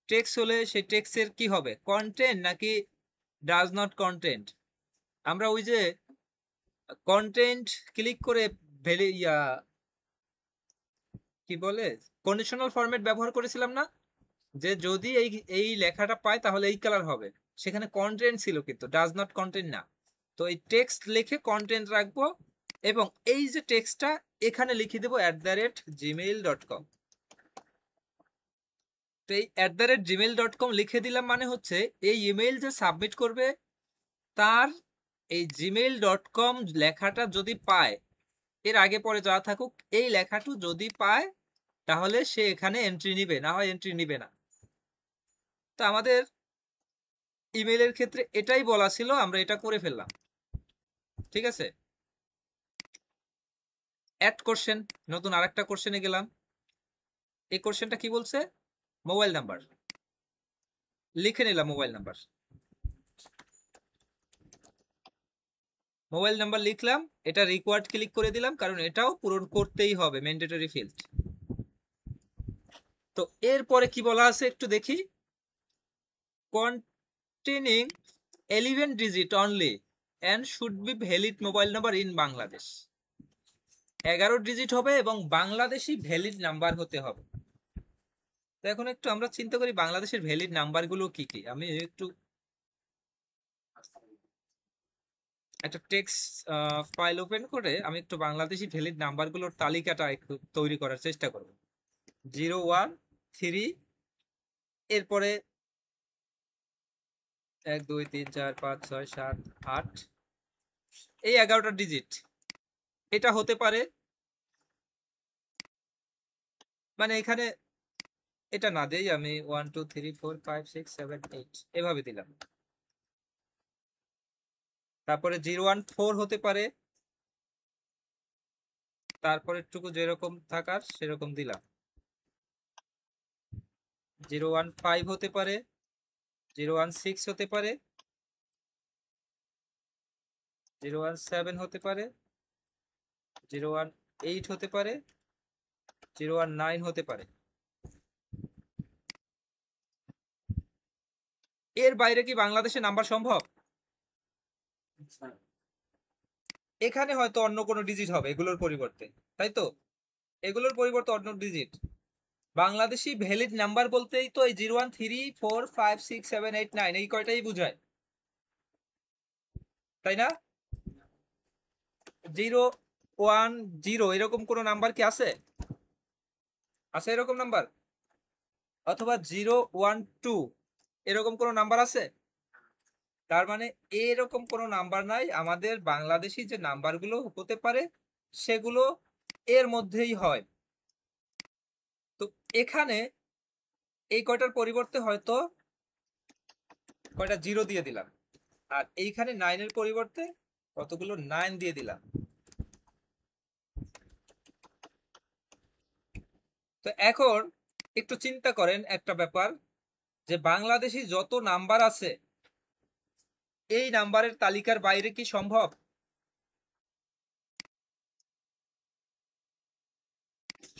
টেক্সট হলে সেই টেক্সটের কি হবে, কন্টেন্ট নাকি ডাজ নট কন্টেন্ট। আমরা ওই যে কন্টেন্ট ক্লিক করে কি বলে কন্ডিশনাল ফরম্যাট ব্যবহার করেছিলাম না, যে যদি এই লেখাটা পায় তাহলে এই কালার হবে, সেখানে কন্টেন্ট ছিল কিন্তু ডাজ নট কন্টেন্ট না। তো এই টেক্সট লিখে কন্টেন্ট রাখবো এবং এই যে টেক্সটটা এখানে লিখে দেবো @gmail.com। তো এই @gmail.com লিখে দিলাম, মানে হচ্ছে এই ইমেইল যে সাবমিট করবে তার এই gmail.com লেখাটা যদি পায়, এর আগে পরে যা থাকুক এই লেখাটা যদি পায় তাহলে সে এখানে এন্ট্রি নিবে, না হয় এন্ট্রি নিবে না। তো আমাদের ইমেইলের ক্ষেত্রে এটাই বলা ছিল, আমরা এটা করে ফেললাম। ঠিক আছে, অ্যাড কোশ্চেন, নতুন আরেকটা কোশ্চেনে গেলাম। এই কোশ্চেনটা কি বলছে? মোবাইল নাম্বার লিখে নিলাম। মোবাইল নাম্বার লিখলাম, এটা রিকোয়ার্ড ক্লিক করে দিলাম, কারণ এটাও পূরণ করতেই হবে, ম্যান্ডেটরি ফিল্ড। তো এরপরে কি বলা আছে একটু দেখি। Containing 11 digit only and should be valid mobile number in Bangladesh. 11 digit হবে এবং বাংলাদেশি ভ্যালিড নাম্বার হতে হবে। তো এখন একটু আমরা চিন্তা করি বাংলাদেশের ভ্যালিড নাম্বারগুলো কি কি। আমি একটু একটা টেক্সট ফাইল ওপেন করে আমি একটু বাংলাদেশি ভ্যালিড নাম্বারগুলোর তালিকাটা একটু তৈরি করার চেষ্টা করব। 0 1 3, এরপরে 1 2 3 4 5 6 7 8, এই 11টা ডিজিট। এটা হতে পারে, মানে এখানে এটা না দেই আমি 1 2 3 4 5 6 7 8 এভাবে দিলাম। তারপরে 014 হতে পারে, তারপরে টুকু যেরকম থাকার সেরকম দিলাম। 015 হতে পারে, 016 হতে পারে, 017 হতে পারে, 018 হতে পারে, 019 হতে পারে। এর বাইরে কি বাংলাদেশে নাম্বার সম্ভব? এখানে হয়তো অন্য কোনো ডিজিট হবে এগুলোর পরিবর্তে, তাই তো? এগুলোর পরিবর্তে অন্য ডিজিট। বাংলাদেশি ভ্যালিড নাম্বার বলতেই তো এই 0 1 3 4 5 6 7 8 9 এই কয়টাই বোঝায়, তাই না? 0 1 0 এরকম কোনো নাম্বার কি আছে? আছে এরকম নাম্বার? অথবা 0 1 2 এরকম কোনো নাম্বার আছে? তার মানে এরকম কোনো নাম্বার নাই। আমাদের বাংলাদেশি যে নাম্বারগুলো হতে পারে সেগুলো এর মধ্যেই হয়। তো এখানে এই কয়টার পরিবর্তে হয়তো কয়টা 0 দিয়ে দিলাম, আর এইখানে 9 এর পরিবর্তে কতগুলো 9 দিয়ে দিলাম। তো এখন একটু চিন্তা করেন একটা ব্যাপার, যে বাংলাদেশি যত নাম্বার আছে এই নাম্বারের তালিকার বাইরে কি সম্ভব?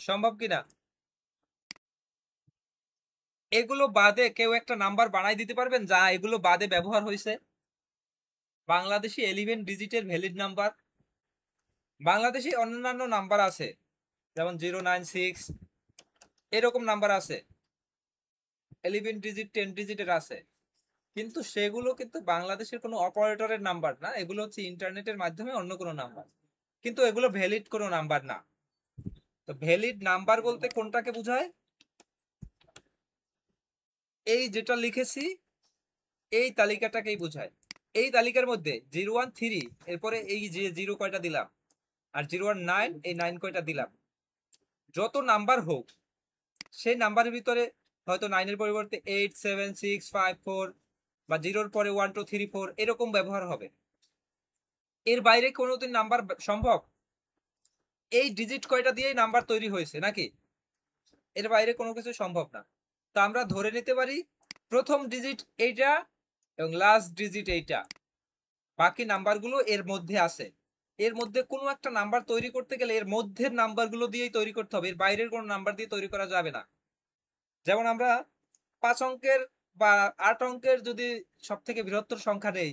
সম্ভব কিনা? এগুলো বাদে কেউ একটা নাম্বার বানাই দিতে পারবেন যা এগুলো বাদে ব্যবহার হয়েছে? বাংলাদেশি 11 ডিজিটের ভ্যালিড নাম্বার। বাংলাদেশি অন্যান্য নাম্বার আছে, যেমন 096 এরকম নাম্বার আছে, 11 ডিজিট 10 ডিজিটের আছে, কিন্তু সেগুলো কিন্তু বাংলাদেশের কোনো অপারেটরের নাম্বার না, এগুলো হচ্ছে ইন্টারনেটের মাধ্যমে অন্য কোনো নাম্বার, কিন্তু এগুলো ভ্যালিড কোনো নাম্বার না। তো ভ্যালিড নাম্বার বলতে কোনটাকে বোঝায়? এই যেটা লিখেছি এই তালিকাটাকেই বোঝায়। এই তালিকার মধ্যে 013 এরপরে এই যে 0 কয়টা দিলাম, আর 019 এই 9 কয়টা দিলাম, যত নাম্বার হোক সেই নাম্বারের ভিতরে হয়তো 9 এর পরিবর্তে 8 7 6 5 4 বা 0 পরে 1 2 3 4 এরকম ব্যবহার হবে। এর বাইরে কোনোদিন নাম্বার সম্ভব? এই ডিজিট কয়টা দিয়েই নাম্বার তৈরি হয়েছে নাকি? এর বাইরে কোনো কিছু সম্ভব না। তো আমরা ধরে নিতে পারি প্রথম ডিজিট এইটা এবং লাস্ট ডিজিট এইটা, বাকি নাম্বারগুলো এর মধ্যে আছে। এর মধ্যে কোনো একটা নাম্বার তৈরি করতে গেলে এর মধ্যের নাম্বারগুলো দিয়েই তৈরি করতে হবে, এর বাইরের কোনো নাম্বার দিয়ে তৈরি করা যাবে না। যেমন আমরা 5 অঙ্কের বা 8 অঙ্কের যদি সব থেকে বৃহত্তর সংখ্যা নেই,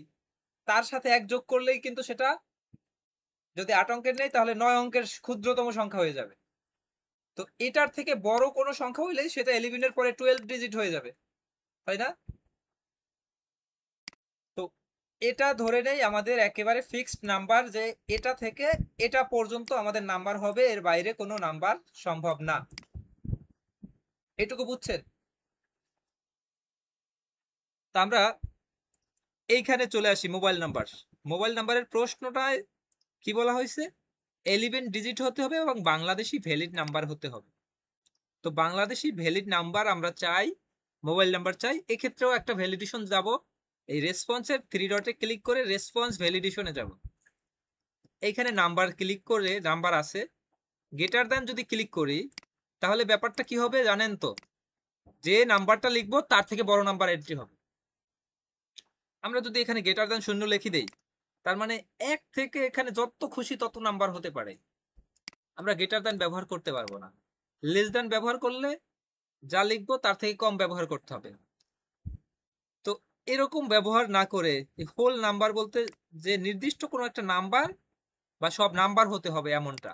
তার সাথে 1 যোগ করলেই কিন্তু সেটা, যদি 8 অঙ্কের নেই তাহলে 9 অঙ্কের ক্ষুদ্রতম সংখ্যা হয়ে যাবে। তো এটার থেকে বড় কোনো সংখ্যা হইলেই সেটা 11 এর পরে 12 ডিজিট হয়ে যাবে, তাই না? তো এটা ধরে নেই আমাদের একেবারে ফিক্সড নাম্বার, যে এটা থেকে এটা পর্যন্ত আমাদের নাম্বার হবে, এর বাইরে কোনো নাম্বার সম্ভব না। এটুকু বুঝছেন? তা আমরা এইখানে চলে আসি মোবাইল নাম্বার। মোবাইল নাম্বারের প্রশ্নটায় কি বলা হয়েছে? 11 ডিজিট হতে হবে এবং বাংলাদেশি ভ্যালিড নাম্বার হতে হবে। তো বাংলাদেশি ভ্যালিড নাম্বার আমরা চাই, মোবাইল নাম্বার চাই। এক্ষেত্রেও একটা ভ্যালিডেশন যাব, এই রেসপন্সের 3 ডটে ক্লিক করে রেসপন্স ভ্যালিডেশনে যাব। এইখানে নাম্বার ক্লিক করে নাম্বার আছে, গ্রেটার দ্যান যদি ক্লিক করি তাহলে ব্যাপারটা কি হবে জানেন তো, যে নাম্বারটা লিখবো তার থেকে বড় নাম্বার এন্ট্রি হবে। আমরা যদি এখানে গ্রেটার দ্যান 0 লিখে দেই, তার মানে 1 থেকে এখানে যত খুশি তত নাম্বার হতে পারে। আমরা গ্রেটার দ্যান ব্যবহার করতে পারবো না। লেস দ্যান ব্যবহার করলে যা লিখবো তার থেকে কম ব্যবহার করতে হবে। তো এরকম ব্যবহার না করে হোল নাম্বার বলতে যে নির্দিষ্ট কোনো একটা নাম্বার বা সব নাম্বার হতে হবে এমনটা।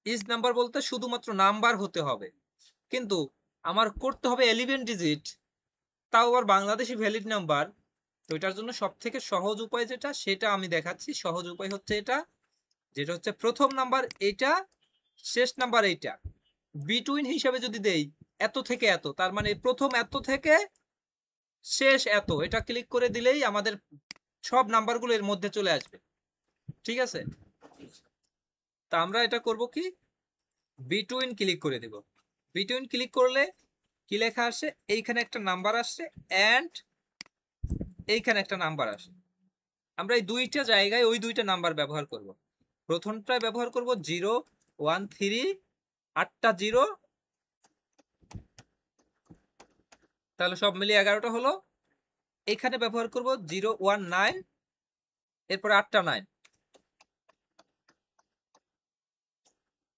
ইজ নাম্বার বলতে শুধুমাত্র নাম্বার হতে হবে, কিন্তু আমার করতে হবে 11 ডিজিট, তাও আবার বাংলাদেশি ভ্যালিড নাম্বার। তো এটার জন্য সব থেকে সহজ উপায় যেটা সেটা আমি দেখাচ্ছি। সহজ উপায় হচ্ছে এটা, যেটা হচ্ছে প্রথম নাম্বার এইটা, শেষ নাম্বার এইটা, বিটুইন হিসাবে যদি দেই এত থেকে এত, তার মানে প্রথম এত থেকে শেষ এত, এটা ক্লিক করে দিলেই আমাদের সব নাম্বারগুলো এর মধ্যে চলে আসবে। ঠিক আছে, তা আমরা এটা করব কি, বিটুইন ক্লিক করে দেব। বিটুইন ক্লিক করলে কি লেখা আসে, এইখানে একটা নাম্বার আসছে এন্ড এইখানে একটা নাম্বার আসে। আমরা এই দুইটা জায়গায় ওই দুইটা নাম্বার ব্যবহার করব। প্রথমটা ব্যবহার করব 0 1 3, 8টা 0, তাহলে সব মিলিয়ে 11টা হলো। এখানে ব্যবহার করব 0 1 9, এরপর 8টা 9।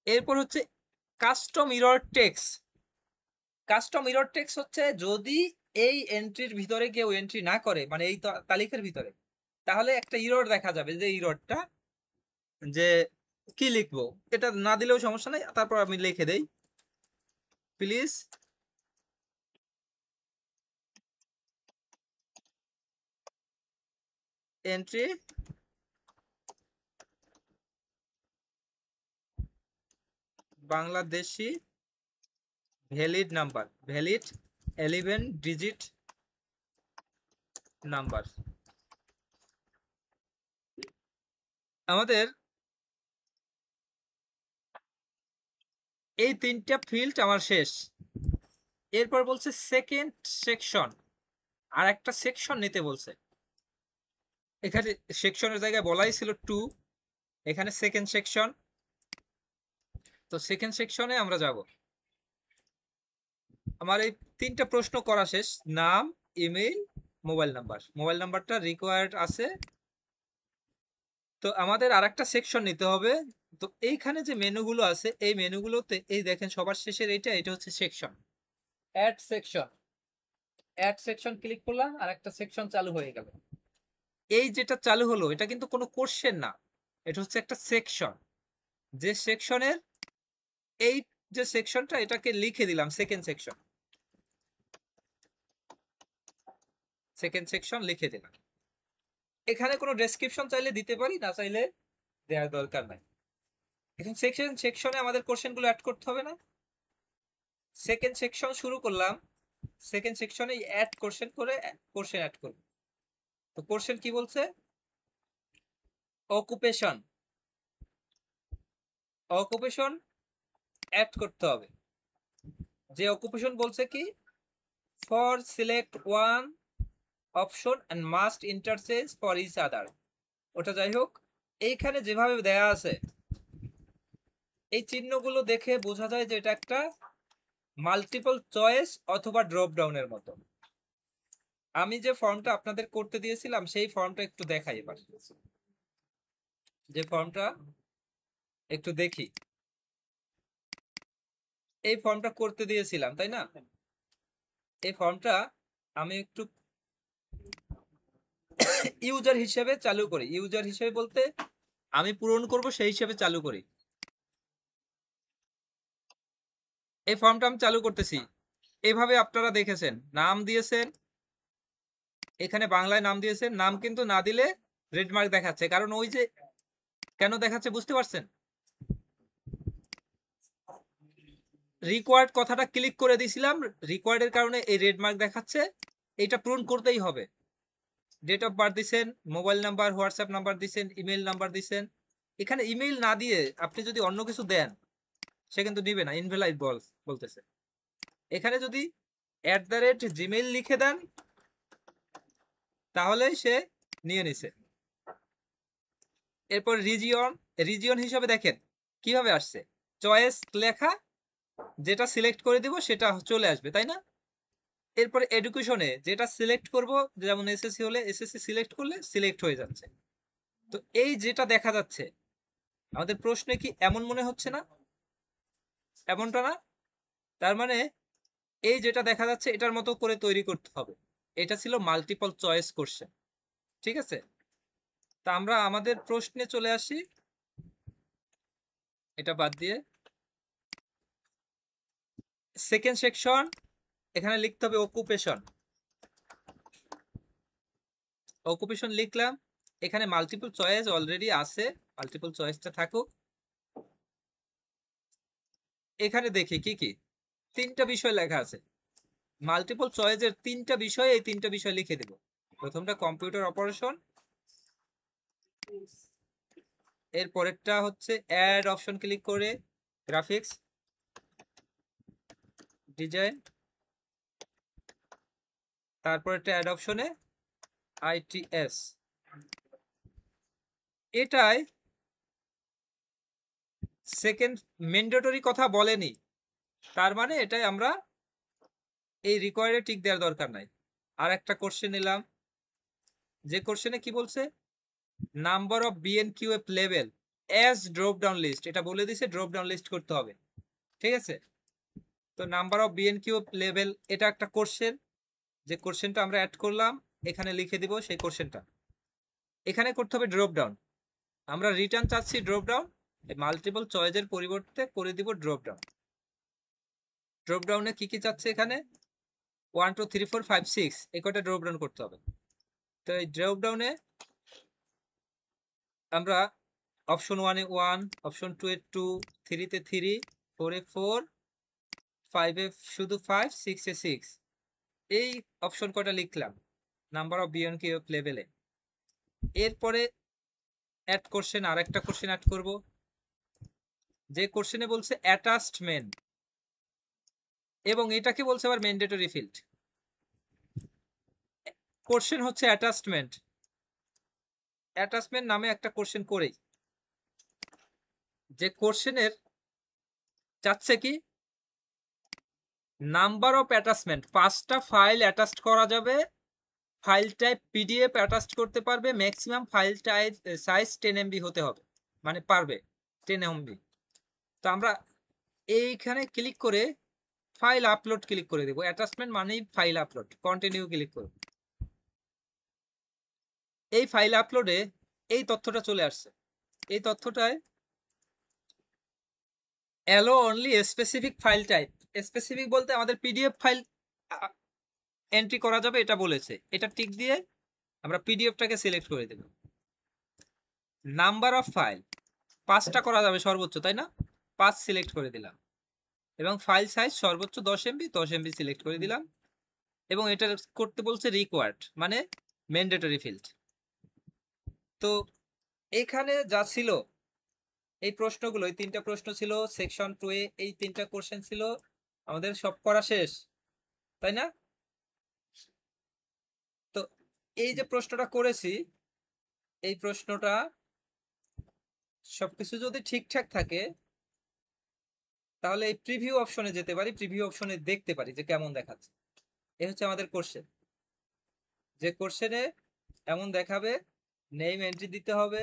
এরপর হচ্ছে custom error text. Custom error text হচ্ছে যদি এই এন্ট্রির ভিতরে কেউ এন্ট্রি না করে, মানে এই তালিকার ভিতরে, তাহলে একটা ইরর দেখা যাবে, যে ইররটা যে কি লিখবো এটা না দিলেও সমস্যা নাই, তারপর আমি লিখে দেই please entry Bangladeshi valid number, valid 11 digit number. আমাদের এই 3টা ফিল্ড আমার শেষ। এরপর বলছে সেকেন্ড সেকশন, আর একটা সেকশন নিতে বলছে। এখানে সেকশনের জায়গায় বলাই ছিল 2, এখানে সেকেন্ড সেকশন। তো সেকেন্ড সেকশনে আমরা যাব। আমার এই 3টা প্রশ্ন করা শেষ, নাম, ইমেইল, মোবাইল নাম্বার। মোবাইল নাম্বারটা রিকোয়ার্ড আছে। তো আমাদের আরেকটা সেকশন নিতে হবে। তো এইখানে যে মেনুগুলো আছে এই মেনুগুলোতে এই দেখেন সবার শেষের এটা হচ্ছে section, add section. Add section click করলাম আর একটা সেকশন চালু হয়ে গেল। এই যেটা চালু হলো এটা কিন্তু কোনো কোশ্চেন না, এটা হচ্ছে একটা সেকশন। যে সেকশনের এই যে সেকশনটা এটাকে লিখে দিলাম সেকেন্ড সেকশন। সেকেন্ড সেকশন লিখে দিলাম। এখানে কোনো ডেসক্রিপশন চাইলে দিতে পারি, না চাইলে দেওয়ার দরকার নাই। এখন সেকশনে আমাদের কোশ্চেনগুলো অ্যাড করতে হবে না। সেকেন্ড সেকশন শুরু করলাম, সেকেন্ড সেকশনে অ্যাড কোশ্চেন করে কোশ্চেন অ্যাড করব। তো কোশ্চেন কি বলছে, অকুপেশন, অকুপেশন অ্যাড করতে হবে। যে অকুপেশন বলছে কি, for select one option and must interchange for each other, ওটা যাই হোক। এইখানে যেভাবে দেয়া আছে এই চিহ্নগুলো দেখে বোঝা যায় যে এটা একটা মাল্টিপল চয়েস অথবা ড্রপ ডাউনের মতো। আমি যে ফর্মটা আপনাদের করতে দিয়েছিলাম সেই ফর্মটা একটু দেখাই এবার, যে ফর্মটা একটু দেখি। এই ফর্মটা করতে দিয়েছিলাম তাই না, এই ফর্মটা আমি একটু ইউজার হিসেবে চালু করি। ইউজার হিসেবে বলতে আমি পূরণ করব সেই হিসেবে চালু করি। এই ফর্মটা আমি চালু করতেছি। এইভাবে আপনারা দেখেছেন, নাম দিয়েছেন, এখানে বাংলায় নাম দিয়েছেন, নাম কিন্তু না দিলে রেড মার্ক দেখাচ্ছে, কারণ ওই যে কেন দেখাচ্ছে বুঝতে পারছেন, রিকোয়ার্ড কথাটা ক্লিক করে দিয়েছিলাম, রিকোয়ার্ডের কারণে এই রেড মার্ক দেখাচ্ছে। এটা পূরণ করতেই হবে। ডেট অফ বার্থ দিছেন, মোবাইল নাম্বার, হোয়াটসঅ্যাপ নাম্বার দিছেন, ইমেল নাম্বার দিছেন। এখানে ইমেল না দিয়ে আপনি যদি অন্য কিছু দেন সে কিন্তু নিবে না, ইনভ্যালিড বলতেছে। এখানে যদি @gmail লিখে দেন তাহলে সে নিয়ে নিছে। এরপর রিজিয়ন হিসাবে দেখেন কিভাবে আসছে, চয়েস লেখা, যেটা সিলেক্ট করে দিব সেটা চলে আসবে, তাই না? এরপরে এডুকেশনে যেটা সিলেক্ট করব, যেমন এসএসসি হলে এসএসসি সিলেক্ট করলে সিলেক্ট হয়ে যাচ্ছে। তো এই যেটা দেখা যাচ্ছে আমাদের প্রশ্নে কি এমন মনে হচ্ছে না? এমনটা না? তার মানে এই যেটা দেখা যাচ্ছে এটার মতো করে তৈরি করতে হবে। এটা ছিল মাল্টিপল চয়েস কোশ্চেন, ঠিক আছে? তা আমরা আমাদের প্রশ্নে চলে আসি, এটা বাদ দিয়ে সেকেন্ড সেকশন। এখানে লিখতে হবে অকুপেশন। অকুপেশন লিখলাম, এখানে মাল্টিপল চয়েস অলরেডি আছে, মাল্টিপল চয়েসটা থাকুক। এখানে দেখি কি কি, 3টা বিষয় লেখা আছে। মাল্টিপল চয়েসের 3টা বিষয়, এই 3টা বিষয় লিখে দেব। প্রথমটা কম্পিউটার অপারেশন, এর পরেরটা হচ্ছে অ্যাড অপশন ক্লিক করে গ্রাফিক্স ডিজাইন, তারপর একটা অ্যাড অপশনে ITS। এটাই সেকেন্ড ম্যান্ডেটরি কথা বলেনি, তার মানে এটাই আমরা এই রিকোয়ার্ডে টিক দেওয়ার দরকার নাই। আর একটা কোশ্চেন নিলাম, যে কোশ্চেনে কি বলছে, number of BNQF level as drop down list, এটা বলে দিছে ড্রপ ডাউন লিস্ট করতে হবে, ঠিক আছে? তো নাম্বার অফ BNQF লেভেল এটা একটা কোশ্চেন, যে কোশ্চেনটা আমরা অ্যাড করলাম এখানে লিখে দিব সেই কোশ্চেনটা। এখানে করতে হবে ড্রপ ডাউন, আমরা রিটার্ন চাচ্ছি ড্রপ ডাউন, মাল্টিপল চয়েসের পরিবর্তে করে দিব ড্রপ ডাউন। ড্রপ ডাউনে কি কি চাচ্ছে, এখানে 1 2 3 4 5 6 এই কটা ড্রপ ডাউন করতে হবে। তো এই ড্রপ ডাউনে আমরা অপশন 1 এ 1, অপশন 2 এ 2, 3 তে 3, 4 এ 4, 5 এ শুধু 5, 6 এ 6, এই অপশন কটা লিখলাম নাম্বার অফ BNQF লেভেলে। এরপরে অ্যাড কোশ্চেন, আর একটা কোশ্চেন অ্যাড করব, যে কোশ্চেনে বলছে অ্যাটাচমেন্ট, এবং এটাকে বলছে আবার ম্যান্ডেটরি ফিল্ড। কোশ্চেন হচ্ছে অ্যাটাচমেন্ট, অ্যাটাচমেন্ট নামে একটা কোশ্চেন করেই, যে কোশ্চেনের চাচ্ছে কি নাম্বার অফ অ্যাটাচমেন্ট, 5টা ফাইল অ্যাটাচ করা যাবে, ফাইল টাইপ PDF অ্যাটাচ করতে পারবে, maximum file type size 10 MB হতে হবে, মানে পারবে 10 MB। তো আমরা এইখানে ক্লিক করে ফাইল আপলোড ক্লিক করে দেবো, অ্যাটাচমেন্ট মানেই ফাইল আপলোড, কন্টিনিউ ক্লিক করব। এই ফাইল আপলোডে এই তথ্যটা চলে আসছে, এই তথ্যটায় allow only specific file type, specific বলতে আমাদের PDF ফাইল এন্ট্রি করা যাবে এটা বলেছে, এটা টিক দিয়ে আমরা PDFটাকে সিলেক্ট করে দেব। নাম্বার অফ ফাইল 5টা করা যাবে সর্বোচ্চ, তাই না? 5 সিলেক্ট করে দিলাম, এবং ফাইল সাইজ সর্বোচ্চ 10 MB, 10 MB সিলেক্ট করে দিলাম, এবং এটা করতে বলছে রিকোয়ার্ড মানে ম্যান্ডেটরি ফিল্ড। তো এখানে যা ছিল এই প্রশ্নগুলো, এই 3টা প্রশ্ন ছিল সেকশন 2 এ, এই 3টা কোশ্চেন ছিল আমাদের সব করা শেষ, তাই না? তো এই যে প্রশ্নটা করেছি, এই প্রশ্নটা সবকিছু যদি ঠিকঠাক থাকে তাহলে এই প্রিভিউ অপশনে যেতে পারি, প্রিভিউ অপশনে দেখতে পারি যে কেমন দেখাচ্ছে। এই হচ্ছে আমাদের কোশ্চেন, যে কোশ্চেনে এমন দেখাবে, নেম এন্ট্রি দিতে হবে,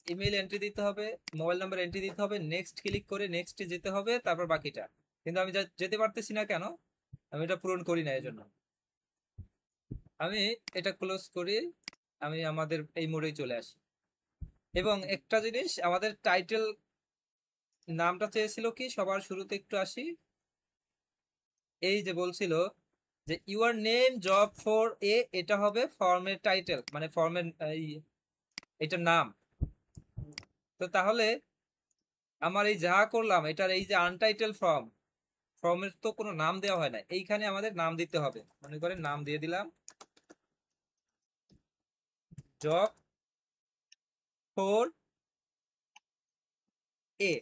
ইমেল এন্ট্রি দিতে হবে, মোবাইল নাম্বার এন্ট্রি দিতে হবে, নেক্সট ক্লিক করে নেক্সটে যেতে হবে, তারপর বাকিটা। কিন্তু আমি যেতে পারতেছি না, কেন? আমি এটা পূরণ করি না, এজন্য আমি এটা ক্লোজ করি, আমি আমাদের এই মোডেই চলে আসি। এবং একটা জিনিস, আমাদের টাইটেল নামটা চেয়েছিল কি সবার শুরুতে, একটু আসি, এই যে বলছিল যে ইউর নেম জব ফর এ, এটা হবে ফর্মের টাইটেল, মানে ফর্মের এটার নাম। তো তাহলে আমার এই যা করলাম এটার এই যে আনটাইটেল ফর্মের তো কোনো নাম দেওয়া হয় না, এইখানে আমাদের নাম দিতে হবে। মনে করেন নাম দিয়ে দিলাম জব ফর এ,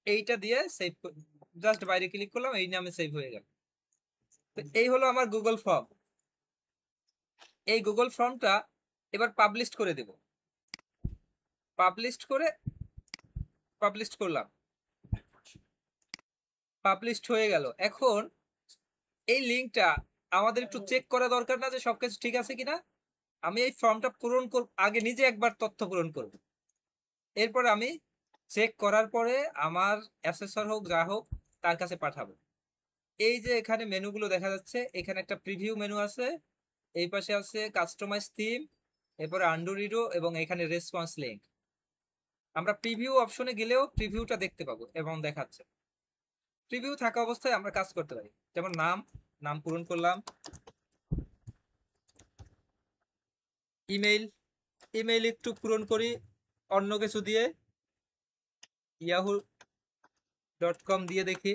এইটা দিয়ে সেভ, জাস্ট বাইরে ক্লিক করলাম, এই নামে সেভ হয়ে গেল। তো এই হলো আমার গুগল ফর্ম। এই গুগল ফর্মটা এবার পাবলিশ করে দেব। পাবলিশ করলাম, পাবলিশড হয়ে গেল। এখন এই লিঙ্কটা আমাদের একটু চেক করা দরকার না যে সবকিছু ঠিক আছে কিনা। আমি এই ফর্মটা পূরণ করব, আগে নিজে একবার তথ্য পূরণ করব, এরপর আমি চেক করার পরে আমার অ্যাসেসর হোক যা হোক তার কাছে পাঠাবো। এই যে এখানে মেনুগুলো দেখা যাচ্ছে, এখানে একটা প্রিভিউ মেনু আছে, এই পাশে আছে কাস্টমাইজ থিম, এরপরে আন্ডু রিডো এবং এখানে রেসপন্স লিঙ্ক। আমরা প্রিভিউ অপশনে গেলেও প্রিভিউটা দেখতে পাবো এবং দেখাচ্ছে। প্রিভিউ থাকা অবস্থায় আমরা কাজ করতে পারি, যেমন নাম পূরণ করলাম, ইমেইল একটু পূরণ করি অন্য কিছু দিয়ে, yahoo.com দিয়ে দেখি,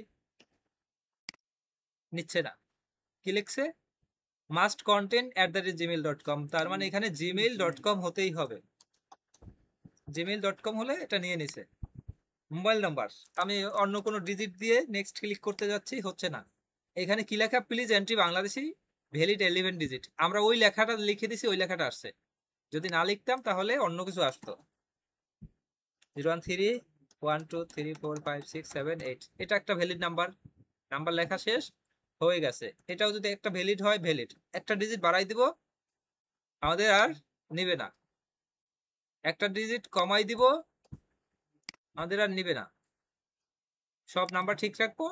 নিচ্ছে না। কি লিখছে? মাস্ট কন্টেন্ট @gmail.com, তার মানে এখানে gmail.com হতেই হবে। gmail.com হলে এটা নিয়ে নিছে। মোবাইল নাম্বার আমি অন্য কোনো ডিজিট দিয়ে নেক্সট ক্লিক করতে যাচ্ছি, হচ্ছে না। এখানে কি লেখা? Please entry Bangladeshi valid 11 digit. আমরা ওই লেখাটা লিখে দিছি, ওই লেখাটা আসছে। যদি না লিখতাম তাহলে অন্য কিছু আসতো। 01312345678, এটা একটা ভ্যালিড নাম্বার। নাম্বার লেখা শেষ হয়ে গেছে। এটাও যদি একটা ভ্যালিড হয়, ভ্যালিড। একটা ডিজিট বাড়াই দিব, আমাদের আর নিবে না। একটা ডিজিট কমাই দিব, আমাদের আর নিবে না। সব নাম্বার ঠিক রাখবো,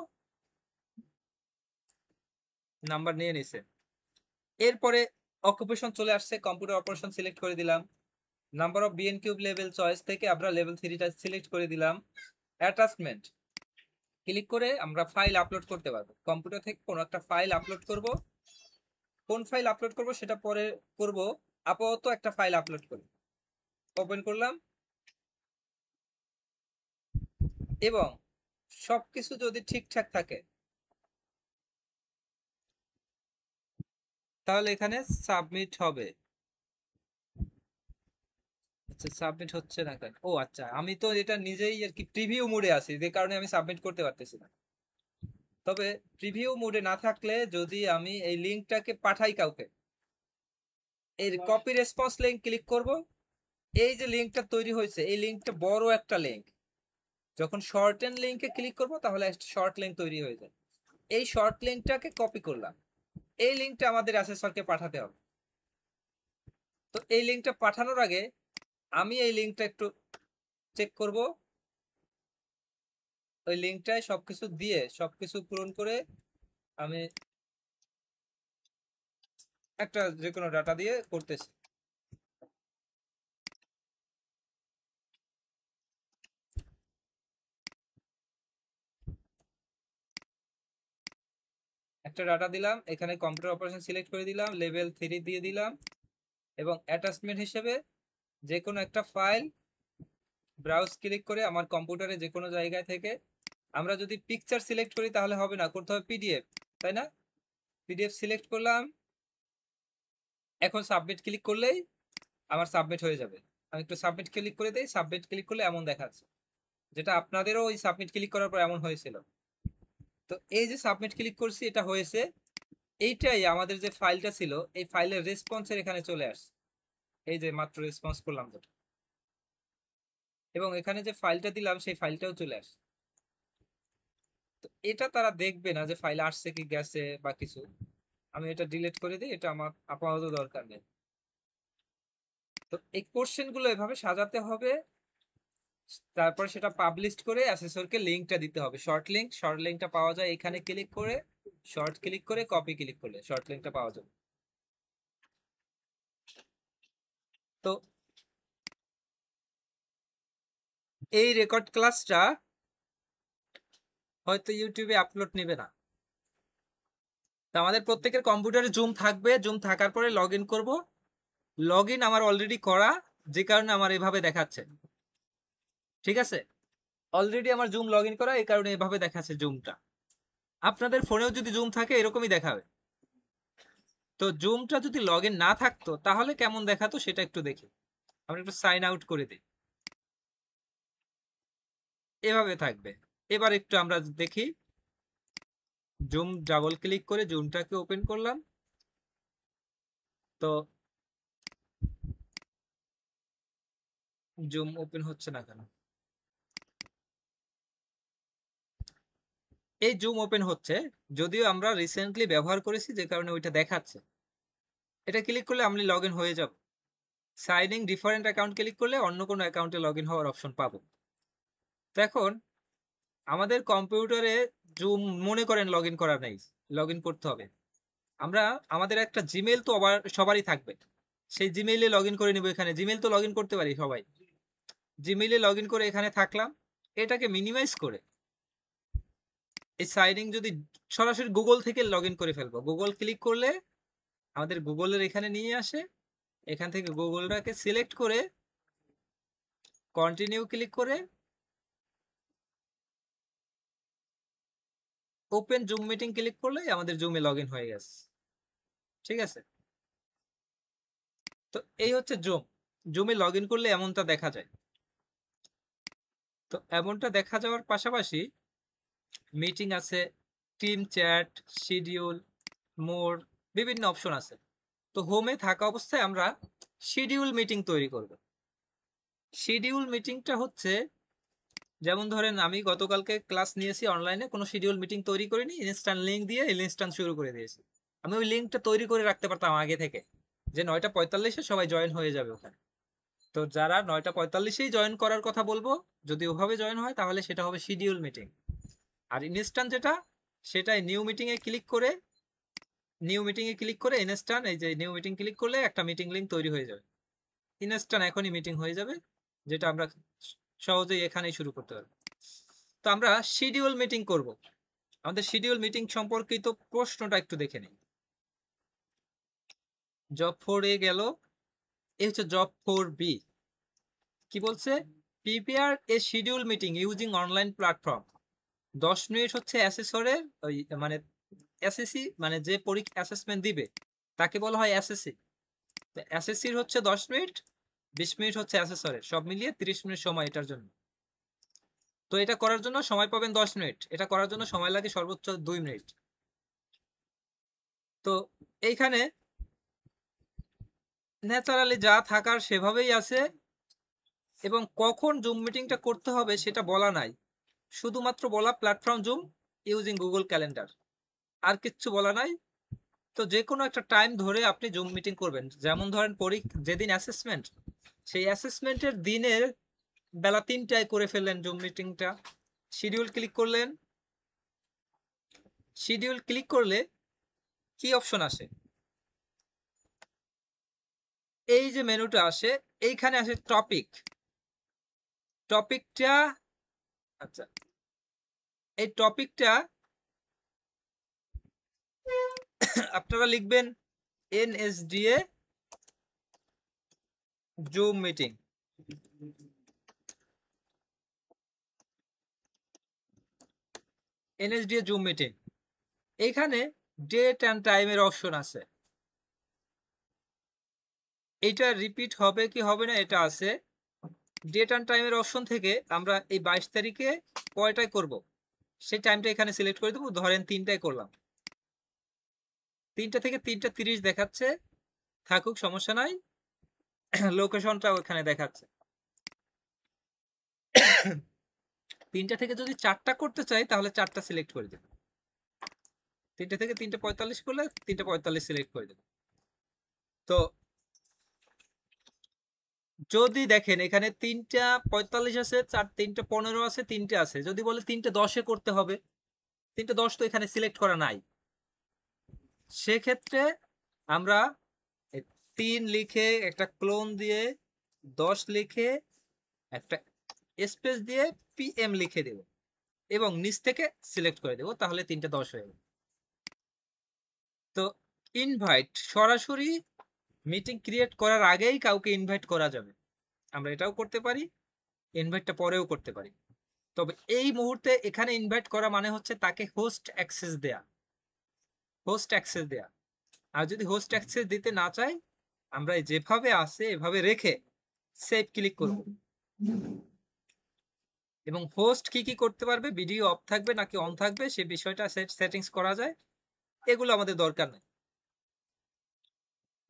নাম্বার নিয়ে নিছে। এরপরে অকুপেশন চলে আসছে, কম্পিউটার অপারেশন সিলেক্ট করে দিলাম। Number of BN cube level choice থেকে আমরা লেভেল 3টা সিলেক্ট করে দিলাম। অ্যাটাচমেন্ট ক্লিক করে আমরা ফাইল আপলোড করতে পারবো। কম্পিউটার থেকে কোনো একটা ফাইল আপলোড করব, কোন ফাইল আপলোড করব সেটা পরে করব, আপাতত একটা ফাইল আপলোড করি। ওপেন করলাম এবং সবকিছু যদি ঠিকঠাক থাকে তাহলে এখানে সাবমিট হবে। আচ্ছা, সাবমিট হচ্ছে না কেন? ও আচ্ছা, আমি তো এটা নিজেই আর কি প্রিভিউ মোডে আছি, যে কারণে আমি সাবমিট করতে পারতেছি না। তবে প্রিভিউ মোডে না থাকলে যদি আমি এই লিঙ্কটাকে পাঠাই কাউকে, এই কপি রেসপন্স লিঙ্ক ক্লিক করব, এই যে লিঙ্কটা তৈরি হয়েছে এই লিঙ্কটা বড় একটা লিঙ্ক, যখন শর্টেন লিঙ্কে ক্লিক করব তাহলে একটা শর্ট লিঙ্ক তৈরি হয়ে যায়। এই শর্ট লিঙ্কটাকে কপি করলাম, এই লিঙ্কটা আমাদের অ্যাসেসরকে পাঠাতে হবে। তো এই লিঙ্কটা পাঠানোর আগে আমি এই লিঙ্কটা একটু চেক করব। ওই লিঙ্কটায় সবকিছু দিয়ে সবকিছু পূরণ করে আমি একটা যে কোনো ডাটা দিয়ে করতেছি। একটা ডাটা দিলাম, এখানে কম্পিউটার অপারেশন সিলেক্ট করে দিলাম, লেভেল 3 দিয়ে দিলাম এবং অ্যাটাচমেন্ট হিসেবে যে কোনো একটা ফাইল ব্রাউজ ক্লিক করে আমার কম্পিউটারে যে কোনো জায়গায় থেকে, আমরা যদি পিকচার সিলেক্ট করি তাহলে হবে না, করতে হবে পিডিএফ, তাই না? পিডিএফ সিলেক্ট করলাম, এখন সাবমিট ক্লিক করলেই আমার সাবমিট হয়ে যাবে। আমি একটু সাবমিট ক্লিক করে দিই, সাবমিট ক্লিক করলে এমন দেখাচ্ছে, যেটা আপনাদেরও ওই সাবমিট ক্লিক করার পর এমন হয়েছিল। তো এই যে সাবমিট ক্লিক করছি, এটা হয়েছে। এইটাই আমাদের যে ফাইলটা ছিল, এই ফাইলের রেসপন্সের এখানে চলে আসছে, এই যে মাত্র রেসপন্স করলাম তো, এবং এখানে যে ফাইলটা দিলাম সেই ফাইলটাও চলে আসছে। তো এটা তারা দেখবে না যে ফাইল আসছে কি গেছে বা কিছু। আমি এটা ডিলিট করে দিই, এটা আমার আপাতত দরকার নেই। তো এই কোশ্চেন গুলো এভাবে সাজাতে হবে, তারপর সেটা পাবলিশ করে অ্যাসেসরকে লিংকটা দিতে হবে। শর্ট লিংকটা পাওয়া যায় এখানে ক্লিক করে, শর্ট ক্লিক করে কপি ক্লিক করলে শর্ট লিংকটা পাওয়া যাবে। তো এই রেকর্ড ক্লাসটা হয়তো ইউটিউবে আপলোড নেবে না। তো আমাদের প্রত্যেকের কম্পিউটারে জুম থাকবে, জুম থাকার পরে লগ ইন করবো। লগ ইন আমার অলরেডি করা, যে কারণে আমার এভাবে দেখাচ্ছে। ঠিক আছে, অলরেডি আমার জুম লগ ইন করা, এই কারণে এভাবে দেখাচ্ছে জুমটা। আপনাদের ফোনেও যদি জুম থাকে এরকমই দেখাবে। তো জুমটা যদি লগ ইন না থাকতো তাহলে কেমন দেখাতো সেটা একটু দেখি। আমরা একটু সাইন আউট করে দিই, এভাবে থাকবে। এবার একটু আমরা দেখি, জুম ডাবল ক্লিক করে জুমটাকে ওপেন করলাম। তো জুম ওপেন হচ্ছে না কেন? এই জুম ওপেন হচ্ছে, যদিও আমরা রিসেন্টলি ব্যবহার করেছি যে কারণে ওইটা দেখাচ্ছে। এটা ক্লিক করলে আমি লগ ইন হয়ে যাব। Sign in different account click করলে অন্য কোনো অ্যাকাউন্টে লগ ইন হওয়ার অপশন পাবো। তো এখন আমাদের কম্পিউটারে জুম মনে করেন লগ ইন করা নেই, লগ ইন করতে হবে। আমরা আমাদের একটা জিমেল তো আবার সবারই থাকবে, সেই জিমেইলে লগ ইন করে নিব। এখানে জিমেল তো লগ ইন করতে পারি সবাই, জিমেইলে লগ ইন করে এখানে থাকলাম। এটাকে মিনিমাইজ করে এই সাইন ইন যদি সরাসরি গুগল থেকে লগ ইন করে ফেলবো, গুগল ক্লিক করলে আমাদের গুগলের এখানে নিয়ে আসে। এখান থেকে গুগলটাকে সিলেক্ট করে কন্টিনিউ ক্লিক করে ওপেন জুম মিটিং ক্লিক করলে আমাদের জুমে লগ ইন হয়ে গেছে। ঠিক আছে, তো এই হচ্ছে জুম। জুমে লগ ইন করলে এমনটা দেখা যায়। তো এমনটা দেখা যাওয়ার পাশাপাশি মিটিং আছে, টিম চ্যাট, শিডিউল, মোর, বিভিন্ন অপশন আছে। তো হোমে থাকা অবস্থায় আমরা শিডিউল মিটিং তৈরি করব। শিডিউল মিটিংটা হচ্ছে, যেমন ধরেন আমি গতকালকে ক্লাস নিয়েছি অনলাইনে, কোনো শিডিউল মিটিং তৈরি করিনি, ইনস্ট্যান্ট লিঙ্ক দিয়ে ইনস্ট্যান্ট শুরু করে দিয়েছি। আমি ওই লিঙ্কটা তৈরি করে রাখতে পারতাম আগে থেকে, যে 9:45-এ সবাই জয়েন হয়ে যাবে ওখানে। তো যারা 9:45-এই জয়েন করার কথা বলবো, যদি ওভাবে জয়েন হয় তাহলে সেটা হবে শিডিউল মিটিং। আর ইনস্ট্যান্ট যেটা, সেটাই নিউ মিটিংয়ে ক্লিক করে, ইনস্ট্যান্ট, এই যে নিউ মিটিং ক্লিক করলে একটা মিটিং লিঙ্ক তৈরি হয়ে যাবে, ইনস্ট্যান্ট এখনই মিটিং হয়ে যাবে, যেটা আমরা সহজেই এখানেই শুরু করতে পারবো। তো আমরা শিডিউল মিটিং করব। আমাদের শিডিউল মিটিং সম্পর্কিত প্রশ্নটা একটু দেখে নিই। জব 4 এ গেল, এই হচ্ছে জব 4B। কি বলছে? Prepare a schedule meeting using online platform. 10 minute হচ্ছে অ্যাসেসরের, ওই মানে এসএসসি, মানে যে পরীক্ষা অ্যাসেসমেন্ট দিবে তাকে বলা হয় এসএসসি। তো এসএসসির হচ্ছে 10 মিনিট, 20 মিনিট হচ্ছে অ্যাসেসরের, সব মিলিয়ে 30 মিনিট সময় এটার জন্য। তো এটা করার জন্য সময় পাবেন 10 মিনিট, এটা করার জন্য সময় লাগে সর্বোচ্চ 2 মিনিট। তো এইখানে ন্যাচারালি যা থাকার সেভাবেই আছে, এবং কখন জুম মিটিংটা করতে হবে সেটা বলা নাই, শুধুমাত্র বলা platform Zoom using Google calendar, আর কিচ্ছু বলা নাই। তো যে কোনো একটা টাইম ধরে আপনি জুম মিটিং করবেন, যেমন ধরেন যেদিন অ্যাসেসমেন্ট, সেই অ্যাসেসমেন্টের দিনের বেলা 3টায় করে ফেললেন জুম মিটিংটা। শিডিউল ক্লিক করলেন, শিডিউল ক্লিক করলে কি অপশন আসে? এই যে মেনুটা আসে, এইখানে আসে টপিক। টপিকটা, আচ্ছা, এই টপিকটা আপনারা লিখবেন NSDA zoom meeting. NSDA zoom meeting, এইখানে ডেট অ্যান্ড টাইমের অপশন আছে। এটা রিপিট হবে কি হবে না এটা আছে। ডেট অ্যান্ড টাইমের অপশন থেকে আমরা এই 22 তারিখে কয়টায় করব সেই টাইমটা এখানে সিলেক্ট করে দেবো। ধরেন 3টায় করলাম, 3টা থেকে 3:30 দেখাচ্ছে, থাকুক সমস্যা নাই, লোকেশনটা ওখানে দেখাচ্ছে। 3টা থেকে যদি 4টা করতে চাই তাহলে 4টা সিলেক্ট করে দেব। 3টা থেকে 3:45 করলে 3:45 সিলেক্ট করে দেব। তো যদি দেখেন এখানে 3:45 আছে, 3:15 আছে, 3টে আছে, যদি বলে 3:10-এ করতে হবে, 3:10 তো এখানে সিলেক্ট করা নাই, সেক্ষেত্রে আমরা 3 লিখে একটা ক্লোন দিয়ে 10 লিখে একটা স্পেস দিয়ে PM লিখে দেব এবং নিচ থেকে সিলেক্ট করে দেব, তাহলে 3:10 হয়ে যাবে। তো ইনভাইট, সরাসরি মিটিং ক্রিয়েট করার আগেই কাউকে ইনভাইট করা যাবে, আমরা এটাও করতে পারি, ইনভাইটটা পরেও করতে পারি। তবে এই মুহূর্তে এখানে ইনভাইট করা মানে হচ্ছে তাকে হোস্ট অ্যাক্সেস দেয়া, হোস্ট অ্যাক্সেস দেয়া। আর যদি হোস্ট অ্যাক্সেস দিতে না চাই, আমরা যেভাবে আছে এভাবে রেখে সেভ ক্লিক করব। এবং হোস্ট কি কি করতে পারবে, ভিডিও অফ থাকবে নাকি অন থাকবে, সে বিষয়টা সেটিংস করা যায়। এগুলো আমাদের দরকার নেই।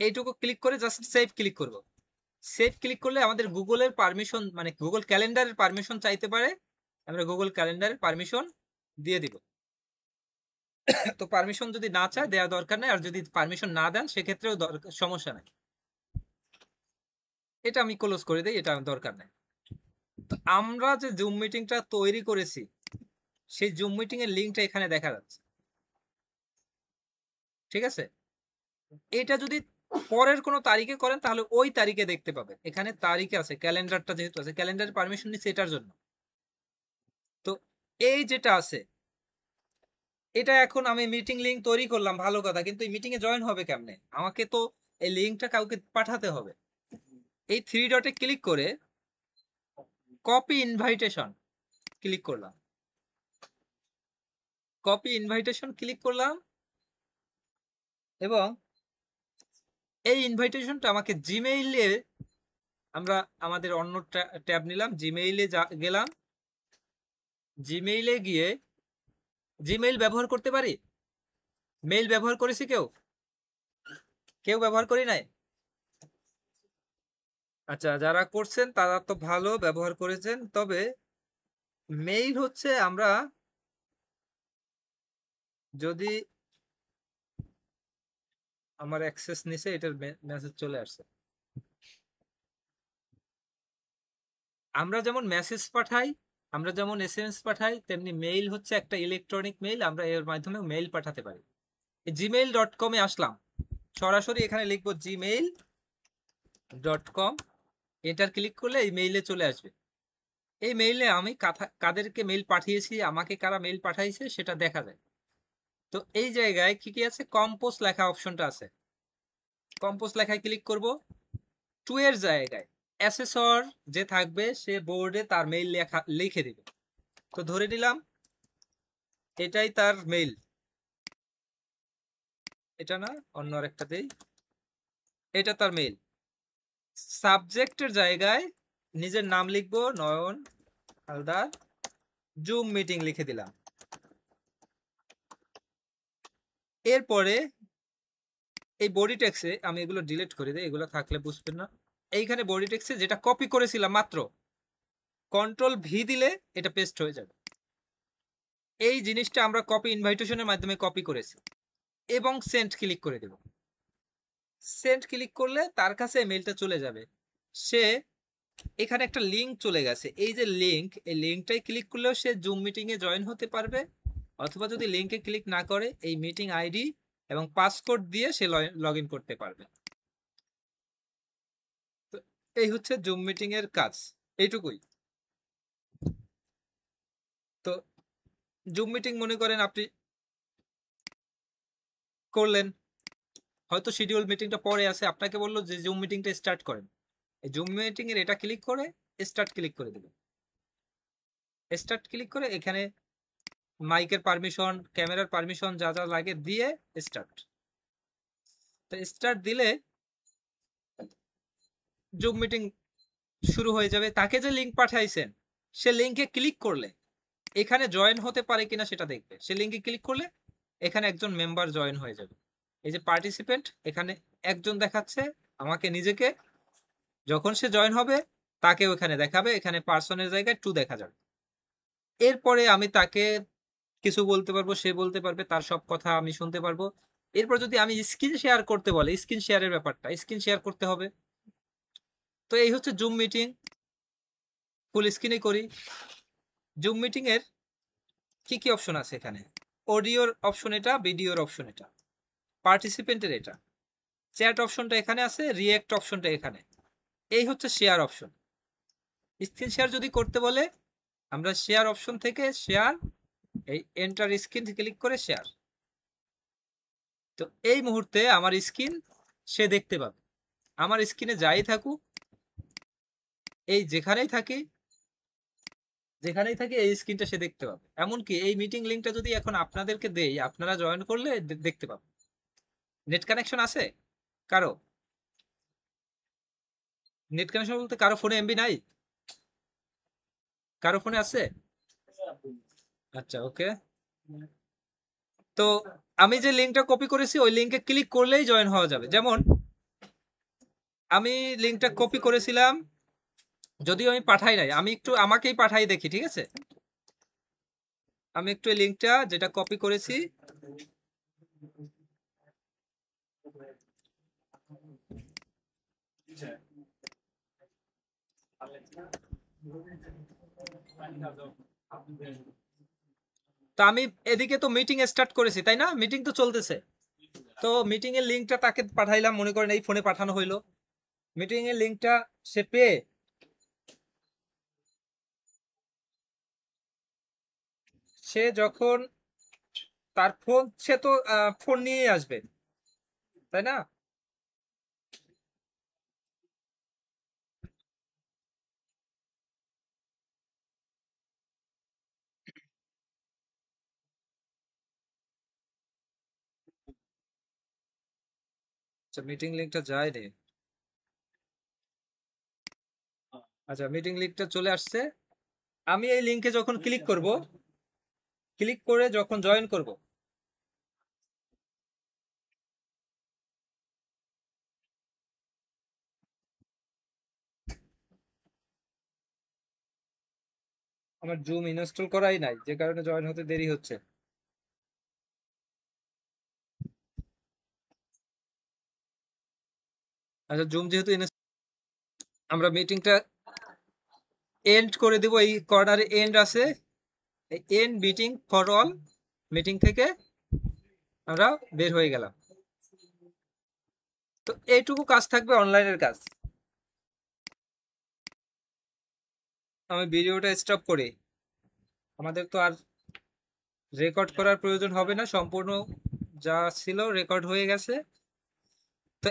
এইটুকু ক্লিক করে জাস্ট সেভ ক্লিক করব। সেভ ক্লিক করলে আমাদের গুগলের পারমিশন, মানে গুগল ক্যালেন্ডারের পারমিশন চাইতে পারে, আমরা গুগল ক্যালেন্ডারের পারমিশন দিয়ে দিব। তো পারমিশন যদি না চায় দেওয়া দরকার নেই, আর যদি পারমিশন না দেন সেক্ষেত্রেও সমস্যা নেই। এটা আমি ক্লোজ করে দিই, এটা দরকার নেই। তো আমরা যে জুম মিটিংটা তৈরি করেছি সেই জুম মিটিং এর লিঙ্কটা এখানে দেখা যাচ্ছে, ঠিক আছে। এটা যদি পরের কোনো তারিখে করেন তাহলে ওই তারিখে দেখতে পাবেন। এখানে তারিখে আছে, ক্যালেন্ডারটা যেহেতু আছে, ক্যালেন্ডারের পারমিশন নিচ্ছে এটার জন্য। তো এই যেটা আছে এটা এখন আমি মিটিং লিঙ্ক তৈরি করলাম, ভালো কথা, কিন্তু এই মিটিং এ জয়েন হবে কেমনে? আমাকে তো এই লিঙ্কটা কাউকে পাঠাতে হবে। এই থ্রি ডটে ক্লিক করে কপি ইনভাইটেশন ক্লিক করলাম, কপি ইনভাইটেশন ক্লিক করলাম, এবং এই ইনভাইটেশনটা আমাকে জিমেইলে, আমরা আমাদের অন্য ট্যাব নিলাম, জিমেইলে গেলাম। জিমেইলে গিয়ে জিমেইল ব্যবহার করতে পারি? মেইল ব্যবহার করেছি কেউ? কেউ ব্যবহার করি নাই? আচ্ছা, যারা করছেন তারা তো ভালো, ব্যবহার করেছেন। তবে মেইল হচ্ছে, আমরা যদি, আমার অ্যাক্সেস নিছে, এটার মেসেজ চলে আসছে। আমরা যেমন মেসেজ পাঠাই, আমরা যেমন এসএমএস পাঠাই, তেমনি মেইল হচ্ছে একটা ইলেকট্রনিক মেইল, আমরা এর মাধ্যমে মেইল পাঠাতে পারি। gmail.com-এ আসলাম, সরাসরি এখানে লিখবো gmail.com, এন্টার ক্লিক করলে এই মেইলে চলে আসবে। এই মেইলে আমি কাদেরকে মেইল পাঠিয়েছি, আমাকে কারা মেইল পাঠাইছে সেটা দেখা যায়। তো এই জায়গায় কি কি আছে, কম্পোজ লেখা অপশনটা আছে, কম্পোজ লেখায় ক্লিক করব। টু এর জায়গায় অ্যাসেসর যে থাকবে সে বোর্ডে তার মেইল লিখে দিবে। তো ধরে নিলাম এটাই তার মেইল, এটা না, অন্য আরেকটা দেই, এটা তার মেইল। সাবজেক্টের জায়গায় নিজের নাম লিখবো, নয়ন হালদার, জুম মিটিং লিখে দিলাম। এরপরে এই বডি টেক্সে আমি এগুলো ডিলিট করে দিই, এগুলো থাকলে বুঝবেন না। এইখানে বডি টেক্সে যেটা কপি করেছিলাম মাত্র, কন্ট্রোল ভি দিলে এটা পেস্ট হয়ে যাবে। এই জিনিসটা আমরা কপি ইনভাইটেশনের মাধ্যমে কপি করেছি, এবং সেন্ড ক্লিক করে দেব। সেন্ড ক্লিক করলে তার কাছে মেইলটা চলে যাবে। সে এখানে একটা লিঙ্ক চলে গেছে, এই যে লিঙ্ক, এই লিঙ্কটাই ক্লিক করলেও সে জুম মিটিং এ জয়েন হতে পারবে, অথবা যদি লিঙ্কে ক্লিক না করে এই মিটিং আইডি এবং পাসকোড দিয়ে সে লগ ইন করতে পারবে। তো এই হচ্ছে জুম মিটিং এর কাজ, এইটুকুই। তো জুম মিটিং মনে করেন আপনি করলেন, হয়তো শিডিউল মিটিংটা পরে আছে, আপনাকে বললো যে জুম মিটিংটা স্টার্ট করেন, এই জুম মিটিং এর এটা ক্লিক করে স্টার্ট ক্লিক করে দেবেন। স্টার্ট ক্লিক করে এখানে মাইকের পারমিশন, ক্যামেরার পারমিশন যা যা লাগে দিয়ে স্টার্ট। তো স্টার্ট দিলে জুম মিটিং শুরু হয়ে যাবে। তাকে যে লিঙ্ক পাঠাইছেন সে লিঙ্কে ক্লিক করলে এখানে জয়েন হতে পারে কিনা সেটা দেখবে। সে লিঙ্কে ক্লিক করলে এখানে একজন মেম্বার জয়েন হয়ে যাবে। এই যে পার্টিসিপেন্ট, এখানে একজন দেখাচ্ছে আমাকে নিজেকে, যখন সে জয়েন হবে তাকেও এখানে দেখাবে, এখানে পার্সনের জায়গায় 2 দেখা যাবে। এরপরে আমি তাকে কিছু বলতে পারবো, সে বলতে পারবে, তার সব কথা আমি শুনতে পারবো। এরপর যদি আমি স্ক্রিন শেয়ার করতে বলে, স্ক্রিন শেয়ারের ব্যাপারটা, স্ক্রিন শেয়ার করতে হবে। তো এই হচ্ছে জুম মিটিং, ফুল স্ক্রিনে করি। জুম মিটিং এর কি কি অপশন আছে এখানে, অডিওর অপশন এটা, ভিডিওর অপশন এটা, পার্টিসিপেন্টের এটা, চ্যাট অপশনটা এখানে আছে, রিয়েক্ট অপশনটা এখানে। এই হচ্ছে শেয়ার অপশন। স্ক্রিন শেয়ার যদি করতে বলে আমরা শেয়ার অপশন থেকে শেয়ার, এই এন্টার স্ক্রিন ক্লিক করে শেয়ার। তো এই মুহূর্তে আমার স্ক্রিন সে দেখতে পাবে, আমার স্ক্রিনে যাই থাকুক, এই যেখানেই থাকি এই স্ক্রিনটা সে দেখতে পাবে। এমনকি এই মিটিং লিঙ্কটা যদি এখন আপনাদেরকে দেই, আপনারা জয়েন করলে দেখতে পাবেন। নেট কানেকশন আছে কারো? নেট কানেকশন বলতে কারো ফোনে এমবি নাই? কারো ফোনে আছে? আচ্ছা, ওকে। তো আমি যে লিঙ্কটা কপি করেছি ওই লিঙ্কে ক্লিক করলেই জয়েন হওয়া যাবে। যেমন আমি লিঙ্কটা কপি করেছিলাম, যদিও আমি পাঠাই নাই, আমি একটু আমাকেই পাঠাই দেখি, ঠিক আছে? আমি একটু এই লিঙ্কটা যেটা কপি করেছি তো আমি এদিকে তো মিটিং স্টার্ট করেছি, তাই না? মিটিং তো চলতেছে। তো মিটিং এর লিঙ্কটা তাকে পাঠাইলাম, মনে করেন এই ফোনে পাঠানো হইলো। মিটিং এর লিঙ্কটা সে পেয়ে সে যখন তার ফোন, সে তো ফোন নিয়ে আসবে, তাই না? আচ্ছা, মিটিং লিঙ্কটা যায়নি। আচ্ছা, মিটিং লিঙ্কটা চলে আসছে। আমি এই লিঙ্কে যখন ক্লিক করব, ক্লিক করে যখন জয়েন করব, আমার জুম ইনস্টল করাই নাই, যে কারণে জয়েন হতে দেরি হচ্ছে। আচ্ছা, জুম যেহেতু আমরা মিটিংটা এন্ড করে দিব। এই কর্নারে এন্ড আছে, end meeting for all. Meeting থেকে আমরা বের হয়ে গেলাম। তো এইটুকু কাজ থাকবে অনলাইনের কাজ। আমি ভিডিওটা স্টপ করি, আমাদের তো আর রেকর্ড করার প্রয়োজন হবে না, সম্পূর্ণ যা ছিল রেকর্ড হয়ে গেছে। তো